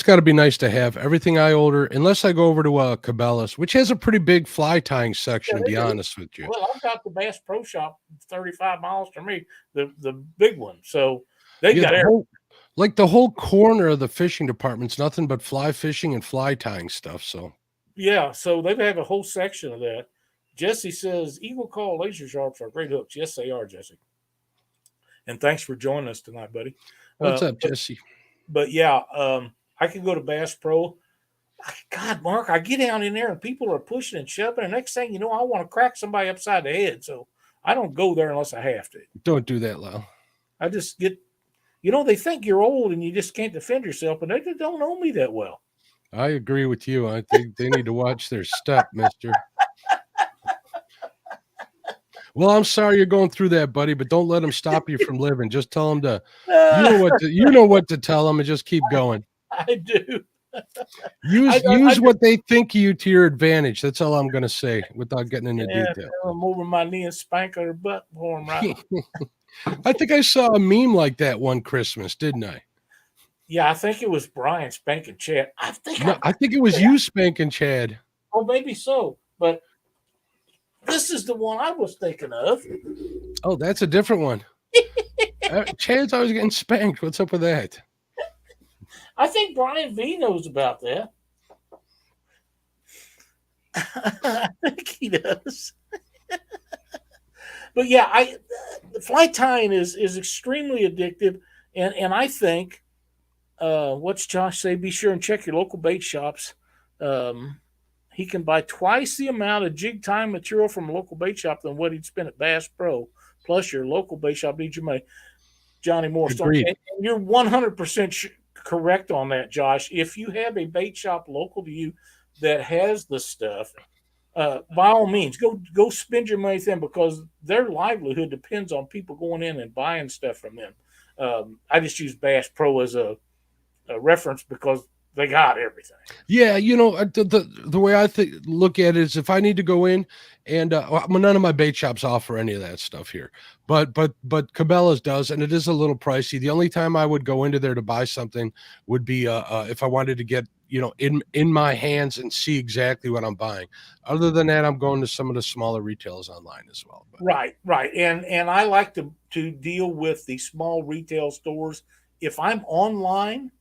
got to be nice to have. Everything I order, unless I go over to Cabela's, which has a pretty big fly tying section, to be honest with you. Well, I've got the Bass Pro Shop 35 miles from me, the big one. So they got everything. Like the whole corner of the fishing department's nothing but fly fishing and fly tying stuff. So yeah, so they have a whole section of that. Jesse says Eagle Call laser sharps are great hooks. Yes, they are, Jesse. And thanks for joining us tonight, buddy. What's up, Jesse? But yeah, I could go to Bass Pro. God, Mark, I get down in there and people are pushing and shoving. And next thing you know, I want to crack somebody upside the head. So I don't go there unless I have to. Don't do that, Lyle. I just get, they think you're old and you just can't defend yourself, but they just don't know me that well. I agree with you. I think they need to watch their step, mister. Well, I'm sorry you're going through that, buddy, but don't let them stop you from living. Just tell them to, you know what to tell them, and just keep going. I do. Use what they think of you to your advantage. That's all I'm going to say without getting into detail. I'm over my knee and spank her butt for him, right? I think I saw a meme like that one Christmas, didn't I? Yeah, I think it was Brian spanking Chad. I think it was you spanking Chad. Oh, maybe so. But this is the one I was thinking of. Oh, that's a different one. Chad's always getting spanked. What's up with that? I think Brian V knows about that. I think he does. But yeah, the fly tying is extremely addictive, and I think what's Josh say? Be sure and check your local bait shops. He can buy twice the amount of jig tying material from a local bait shop than what he'd spend at Bass Pro. Plus, your local bait shop needs your money. Johnny Moore. Agreed. And you're 100% correct on that, Josh. If you have a bait shop local to you that has the stuff, by all means, go spend your money with them because their livelihood depends on people going in and buying stuff from them. I just use Bass Pro as a reference because they got everything. Yeah, you know, the way I look at it is if I need to go in and none of my bait shops offer any of that stuff here, but Cabela's does, and it is a little pricey. The only time I would go into there to buy something would be if I wanted to get, you know, in my hands and see exactly what I'm buying. Other than that, I'm going to some of the smaller retailers online as well. But. Right, and I like to deal with the small retail stores if I'm online,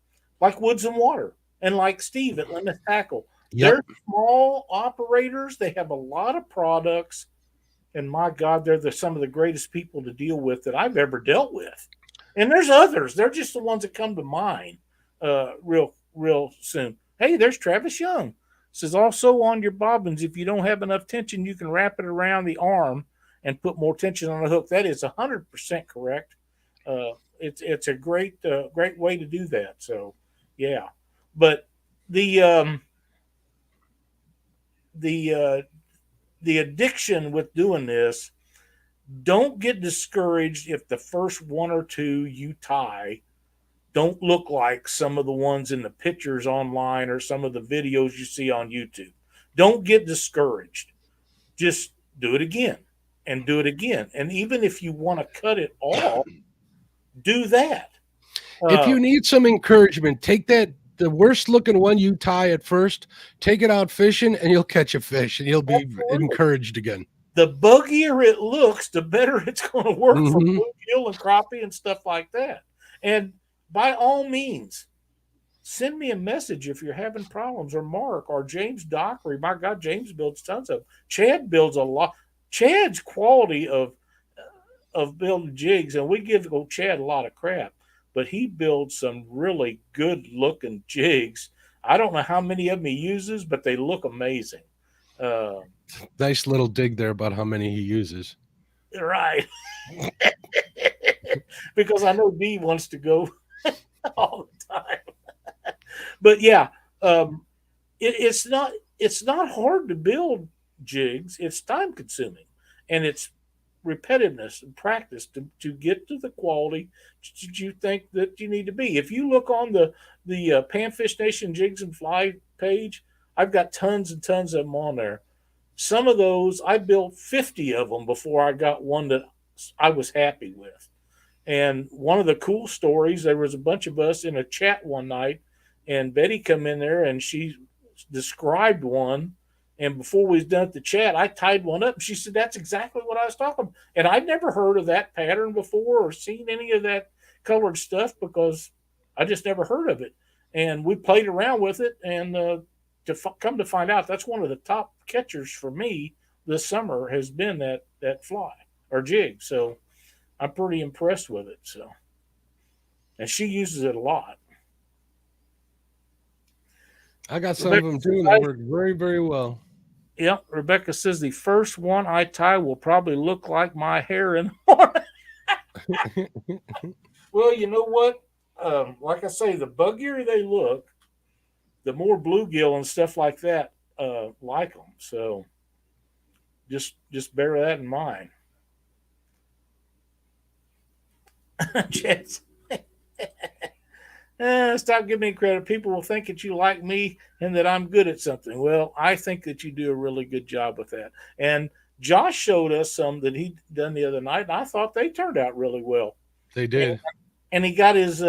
like Woods and Water and like Steve at Limit Tackle. Yep. They're small operators. They have a lot of products, and my God, they're some of the greatest people to deal with that I've ever dealt with. And there's others. They're just the ones that come to mind real soon. Hey, there's Travis Young. Says also on your bobbins, if you don't have enough tension, you can wrap it around the arm and put more tension on the hook. That is 100% correct. It's a great way to do that. So, yeah. But the addiction with doing this, don't get discouraged if the first one or two you tie don't look like some of the ones in the pictures online or some of the videos you see on YouTube. Don't get discouraged. Just do it again and do it again. And even if you want to cut it off, do that. If you need some encouragement, take the worst looking one you tie at first, take it out fishing, and you'll catch a fish, and you'll be encouraged again. The buggier it looks, the better it's going to work for bluegill and crappie and stuff like that. And by all means, send me a message if you're having problems, or Mark, or James Dockery. My God, James builds tons of them. Chad builds a lot. Chad's quality of building jigs, and we give Chad a lot of crap, but he builds some really good looking jigs. I don't know how many of them he uses, but they look amazing. Nice little dig there about how many he uses. Right. Because I know D wants to go all the time. But yeah, it's not hard to build jigs. It's time consuming, and it's repetitiveness and practice to get to the quality that you think that you need to be. If you look on the Panfish Nation Jigs and Fly page, I've got tons and tons of them on there. Some of those I built 50 of them before I got one that I was happy with. And one of the cool stories, there was a bunch of us in a chat one night, and Betty come in there and she described one. And before we was done at the chat, I tied one up. And she said, that's exactly what I was talking about. And I'd never heard of that pattern before or seen any of that colored stuff because I just never heard of it. And we played around with it. And come to find out, that's one of the top catchers for me this summer has been that fly or jig. So I'm pretty impressed with it. So, and she uses it a lot. I got some Rebecca of them too, and they work very, very well. Yeah, Rebecca says the first one I tie will probably look like my hair in the morning. Well, you know what? Like I say, the buggier they look, the more bluegill and stuff like that like them. So just bear that in mind. Jets. Stop giving me credit. People will think that you like me and that I'm good at something. Well, I think that you do a really good job with that. And Josh showed us some that he'd done the other night, and I thought they turned out really well. They did. And he got his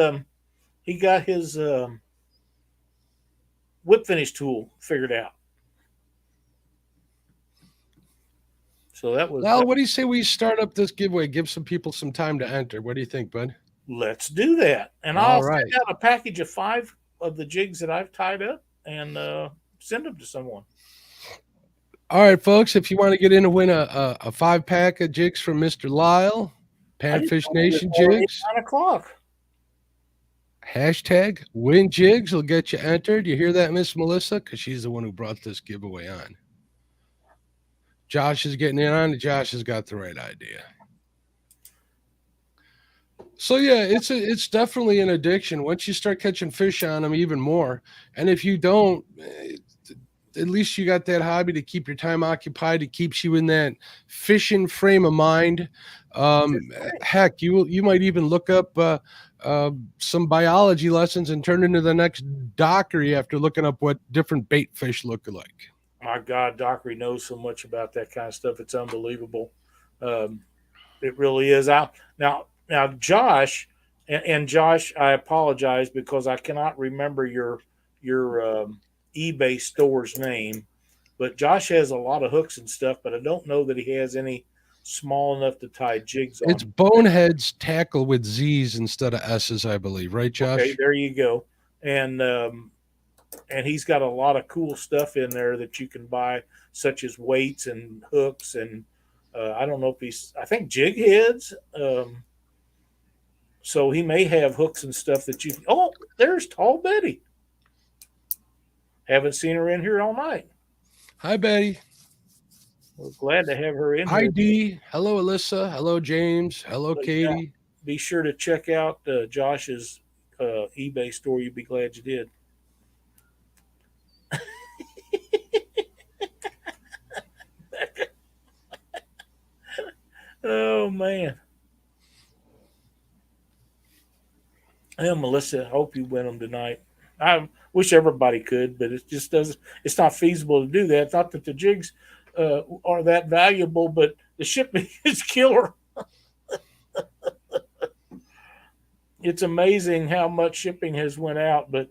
whip finish tool figured out. So that was. Well, what do you say we start up this giveaway? Give some people some time to enter. What do you think, bud? Let's do that. And I'll send out a package of 5 of the jigs that I've tied up and send them to someone. All right, folks. If you want to get in to win a 5-pack of jigs from Mr. Lyle, Panfish Nation Jigs. 9 o'clock. Hashtag win jigs will get you entered. You hear that, Miss Melissa? Because she's the one who brought this giveaway on. Josh is getting in on it. Josh has got the right idea. So yeah, it's definitely an addiction. Once you start catching fish on them, even more. And if you don't, at least you got that hobby to keep your time occupied. It keeps you in that fishing frame of mind. Heck, you might even look up some biology lessons and turn into the next dockery after looking up what different bait fish look like. My God, Dockery knows so much about that kind of stuff. It's unbelievable. Um, it really is. Now, Josh, and Josh, I apologize because I cannot remember your eBay store's name, but Josh has a lot of hooks and stuff, but I don't know that he has any small enough to tie jigs It's on. boneheads tackle with Z's instead of S's, I believe. Right, Okay, Josh? there you go. And and he's got a lot of cool stuff in there that you can buy, such as weights and hooks and I don't know if he's. I think jig heads. So he may have hooks and stuff that you. Oh, there's Tall Betty. Haven't seen her in here all night. Hi, Betty. We're glad to have her in Hi, here. D. Hello, Alyssa. Hello, James. Hello, But yeah, Katie. be sure to check out Josh's eBay store. You'd be glad you did. Oh man. Well, Melissa, I hope you win them tonight. I wish everybody could, but it just doesn't. It's not feasible to do that. Not that the jigs are that valuable, but the shipping is killer. It's amazing how much shipping has went out, but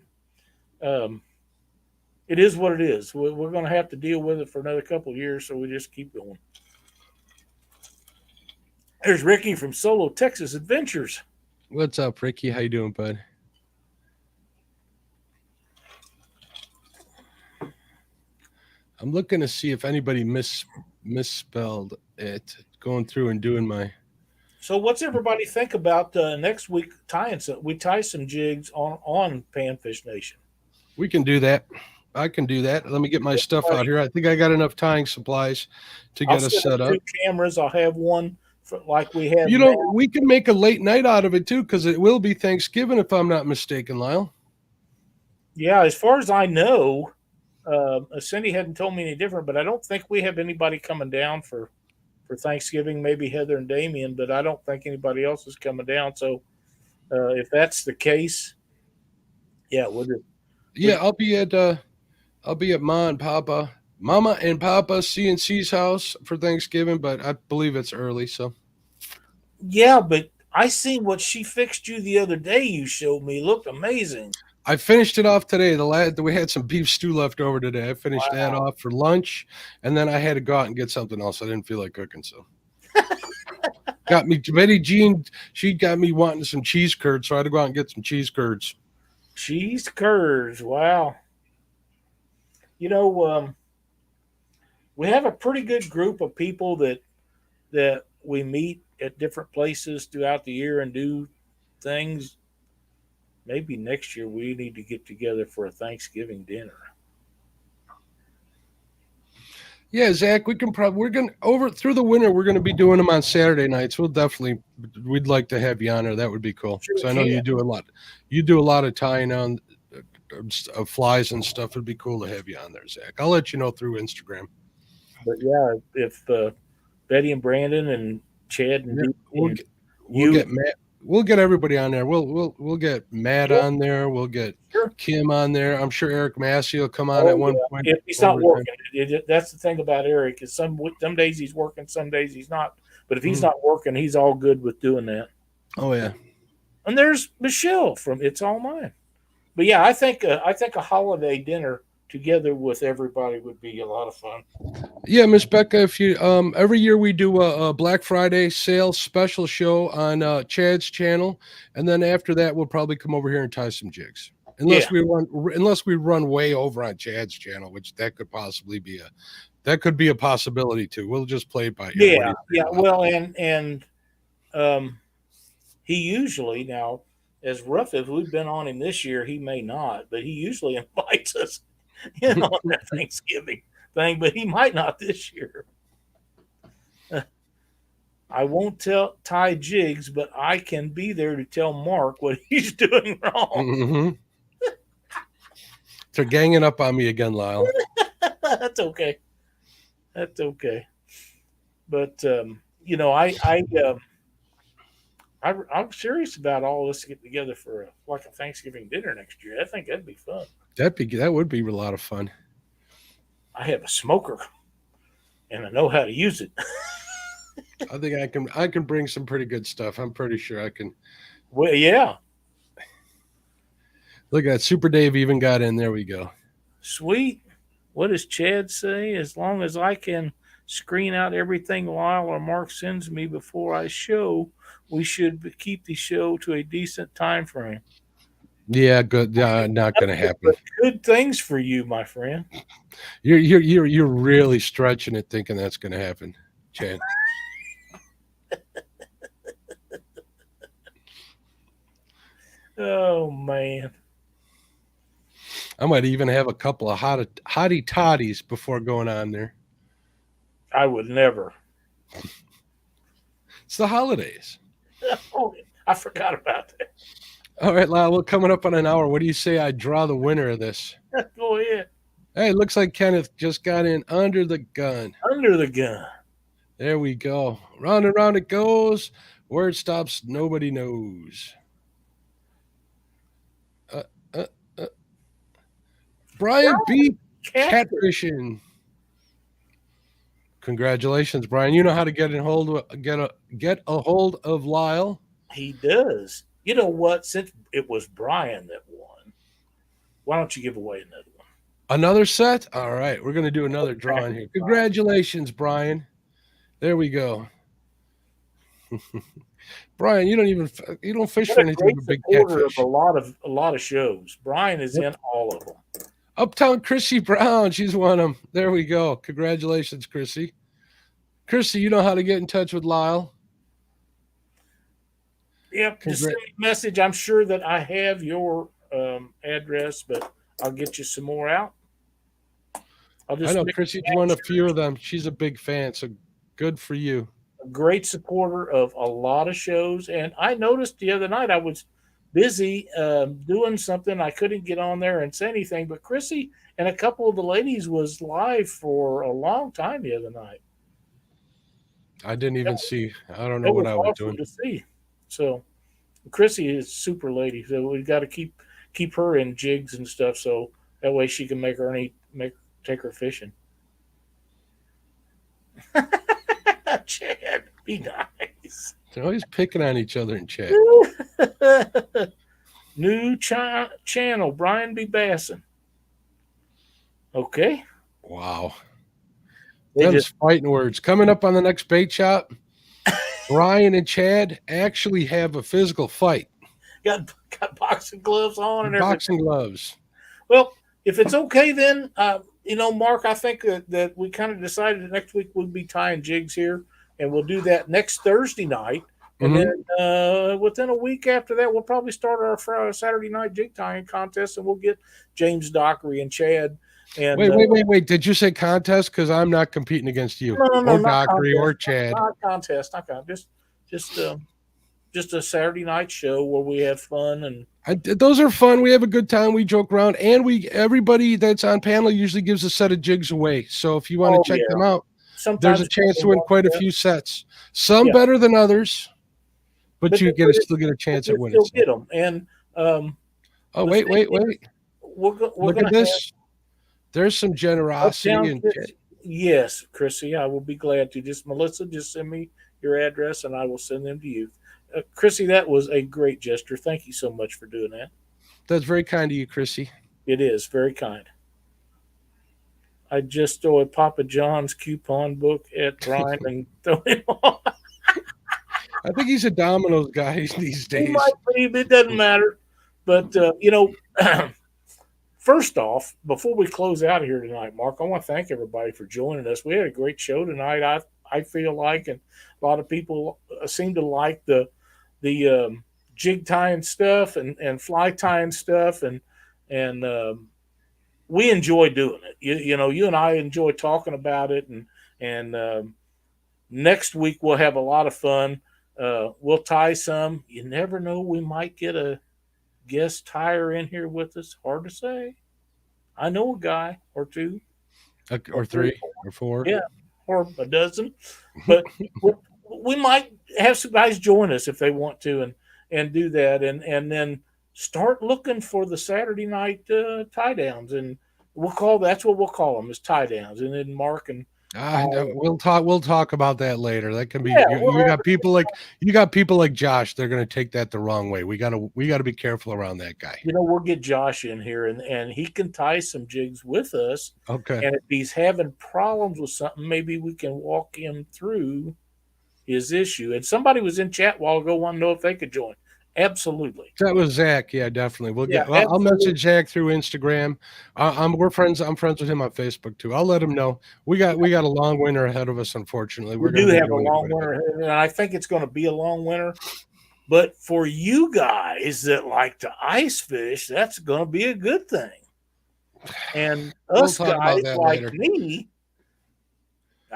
um, it is what it is. We're going to have to deal with it for another couple of years, so we just keep going. There's Ricky from Solo Texas Adventures. What's up, Ricky? How you doing, bud? I'm looking to see if anybody misspelled it. Going through and doing my. So, what's everybody think about next week tying some? We tie some jigs on Panfish Nation. We can do that. I can do that. Let me get my stuff out here. I think I got enough tying supplies to I'll get us set set up up. two cameras. I'll have one for, like we have You know, now. we can make a late night out of it too, because it will be Thanksgiving, if I'm not mistaken, Lyle. Yeah, as far as I know, Cindy hadn't told me any different, but I don't think we have anybody coming down for Thanksgiving. Maybe Heather and Damien, but I don't think anybody else is coming down. So if that's the case, yeah, Yeah, I'll be at Mama and Papa CNC's house for Thanksgiving, but I believe it's early, so yeah, but I seen what she fixed you the other day. You showed me. It looked amazing. I finished it off today. We had some beef stew left over today. I finished that Wow. off for lunch, and then I had to go out and get something else. I didn't feel like cooking, so got me Betty Jean. She got me wanting some cheese curds, so I had to go out and get some cheese curds. Cheese curds. Wow. You know, we have a pretty good group of people that we meet at different places throughout the year and do things. Maybe next year we need to get together for a Thanksgiving dinner. Yeah, Zach, we're gonna over through the winter. We're gonna be doing them on Saturday nights. We'd like to have you on there. That would be cool. Sure So I know can. you do a lot. You do a lot of tying on of flies and stuff. It'd be cool to have you on there, Zach. I'll let you know through Instagram. But yeah, if Betty and Brandon and Chad and Yeah, Dee we'll and get we'll you, get Matt. We'll get everybody on there. We'll get Matt sure, on there. We'll get sure. Kim on there. I'm sure Eric Massey will come on at Oh one point yeah, if he's not over time. working, that's the thing about Eric is some days he's working, some days he's not. But if he's Mhm. not working, he's all good with doing that. Oh yeah. And there's Michelle from It's All Mine. But yeah, I think a holiday dinner together with everybody would be a lot of fun. Yeah, Miss Becca, if you every year we do a Black Friday sales special show on Chad's channel, and then after that we'll probably come over here and tie some jigs. Yeah, Unless we run way over on Chad's channel, which that could be a possibility too. We'll just play it by ear. What do yeah, you yeah. think, Lyle? Well, and um, he usually now, as rough as we've been on him this year, he may not, but he usually invites us in on that Thanksgiving thing. But he might not this year. I won't tie jigs, but I can be there to tell Mark what he's doing wrong. Mm-hmm. They're ganging up on me again, Lyle. That's okay. That's okay. But I'm serious about all this to get together for like a Thanksgiving dinner next year. I think that'd be fun. That would be a lot of fun. I have a smoker and I know how to use it. I think I can bring some pretty good stuff. I'm pretty sure I can. Well, yeah, Look at that. Super Dave even got in. There we go. sweet. What does Chad say? As long as I can screen out everything Lyle or Mark sends me before I show, we should keep the show to a decent time frame. Yeah, good. Not going to happen. But good things for you, my friend. You're really stretching it, thinking that's going to happen, Chad. Oh man, I might even have a couple of hottie toddies before going on there. I would never. It's the holidays. Oh, I forgot about that. All right, Lyle, we're coming up on an hour. What do you say I draw the winner of this? Go ahead. Hey, it looks like Kenneth just got in under the gun. Under the gun. There we go. Round and round it goes. Where it stops, nobody knows. Uh, uh, uh. Brian beat catfishing. Congratulations, Brian. You know how to get a hold of Lyle. He does. You know what? Since it was Brian that won, why don't you give away another one? Another set? All right. We're going to do another drawing here. Congratulations, Brian. There we go. Brian, you don't fish for anything but big catfish. Of a lot of shows. Brian is in all of them. Uptown Chrissy Brown, she's won them. There we go. Congratulations, Chrissy. Chrissy, you know how to get in touch with Lyle. Yep, just send me a message. I'm sure that I have your address, but I'll get you some more out. I know Chrissy's won a few of them. She's a big fan, so good for you. A great supporter of a lot of shows, and I noticed the other night I was busy doing something. I couldn't get on there and say anything, but Chrissy and a couple of the ladies was live for a long time the other night. I didn't even see. I don't know what I was doing. To see. So Chrissy is super lady, so we've got to keep her in jigs and stuff, so that way she can take her fishing. Chad, be nice. They're always picking on each other in chat. New channel, Brian B. Bassin. Okay. Wow. Them's fighting words. Coming up on the next bait shop, Brian and Chad actually have a physical fight. Got boxing gloves on and boxing everything. Gloves. Well, if it's okay, then Mark, I think that we kind of decided that next week we'll be tying jigs here, and we'll do that next Thursday night. And then within a week after that, we'll probably start our Saturday night jig tying contest, and we'll get James Dockery and Chad. And wait! Did you say contest? Because I'm not competing against you, or Dockery, or Chad. Not contest. Just a Saturday night show where we have fun those are fun. We have a good time. We joke around, and everybody that's on panel usually gives a set of jigs away. So if you want to check them out, there's a chance to win quite a few sets. Some better than others, but you still get a chance at winning. Still get them. And wait! Look at this. There's some generosity. Yes, Chrissy, I will be glad to. Melissa, just send me your address, and I will send them to you. Chrissy, that was a great gesture. Thank you so much for doing that. That's very kind of you, Chrissy. It is very kind. I just stole a Papa John's coupon book at Brian and throw him on. I think he's a Domino's guy these days. He might be, it doesn't matter. But, first off, before we close out here tonight, Mark, I want to thank everybody for joining us. We had a great show tonight. I feel like, and a lot of people seem to like the jig tying stuff and fly tying stuff, and we enjoy doing it. You and I enjoy talking about it, and Next week we'll have a lot of fun. We'll tie some. You never know, we might get a guest tire in here with us. Hard to say. I know a guy or two or Or three, three or four. yeah, or a dozen. But we might have some guys join us if they want to, and do that, and then start looking for the Saturday night tie downs, and that's what we'll call them, is tie downs, and then Mark and No, we'll talk about that later. That can be yeah, you got people like Josh. They're going to take that the wrong way. We got to be careful around that guy. we'll get Josh in here, and he can tie some jigs with us. Okay. And if he's having problems with something, maybe we can walk him through his issue. And somebody was in chat a while ago wanting to know if they could join. Absolutely. That was Zach. Yeah, definitely. Yeah, I'll absolutely. message Zach through Instagram. We're friends. I'm friends with him on Facebook too. I'll let him know. We got a long winter ahead of us. Unfortunately, We we're going do to be have a doing long quite a bit. winter, and I think it's going to be a long winter. But for you guys that like to ice fish, that's going to be a good thing. And us talk about guys that like later. me,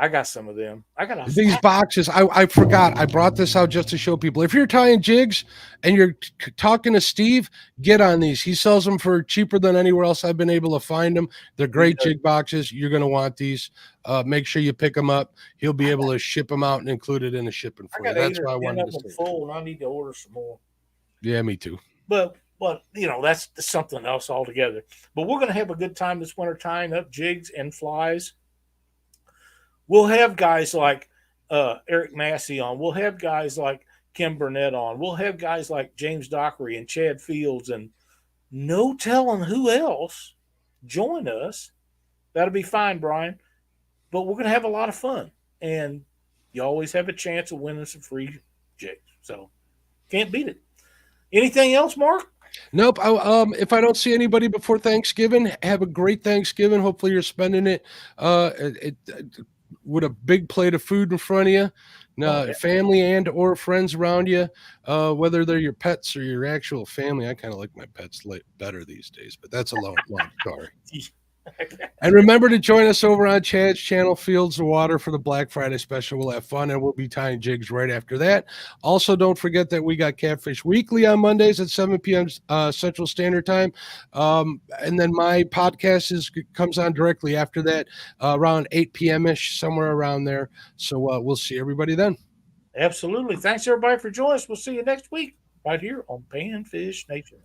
I got some of them. I got a These boxes, I forgot. I brought this out just to show people. If you're tying jigs and you're talking to Steve, get on these. He sells them for cheaper than anywhere else I've been able to find them. They're great jig boxes. You're going to want these. Make sure you pick them up. He'll be able to ship them out and include it in the shipping I for you. got 8 That's or why I 10 wanted of to them say. full, and I need to order some more. Yeah, me too. But that's something else altogether. But we're going to have a good time this winter tying up jigs and flies. We'll have guys like Eric Massey on. We'll have guys like Kim Burnett on. We'll have guys like James Dockery and Chad Fields, and no telling who else join us. That'll be fine, Brian. But we're going to have a lot of fun, and you always have a chance of winning some free jigs. So can't beat it. Anything else, Mark? Nope. If I don't see anybody before Thanksgiving, have a great Thanksgiving. Hopefully, you're spending it with a big plate of food in front of you, family and or friends around you, whether they're your pets or your actual family. I kind of like my pets better these days, but that's a long story. And remember to join us over on Chad's channel, Fields of Water, for the Black Friday special. We'll have fun, and we'll be tying jigs right after that. Also, don't forget that we got Catfish Weekly on Mondays at 7 p.m. Central Standard Time. And then my podcast comes on directly after that, around 8 p.m.-ish, somewhere around there. So we'll see everybody then. Absolutely. Thanks, everybody, for joining us. We'll see you next week right here on Panfish Nation.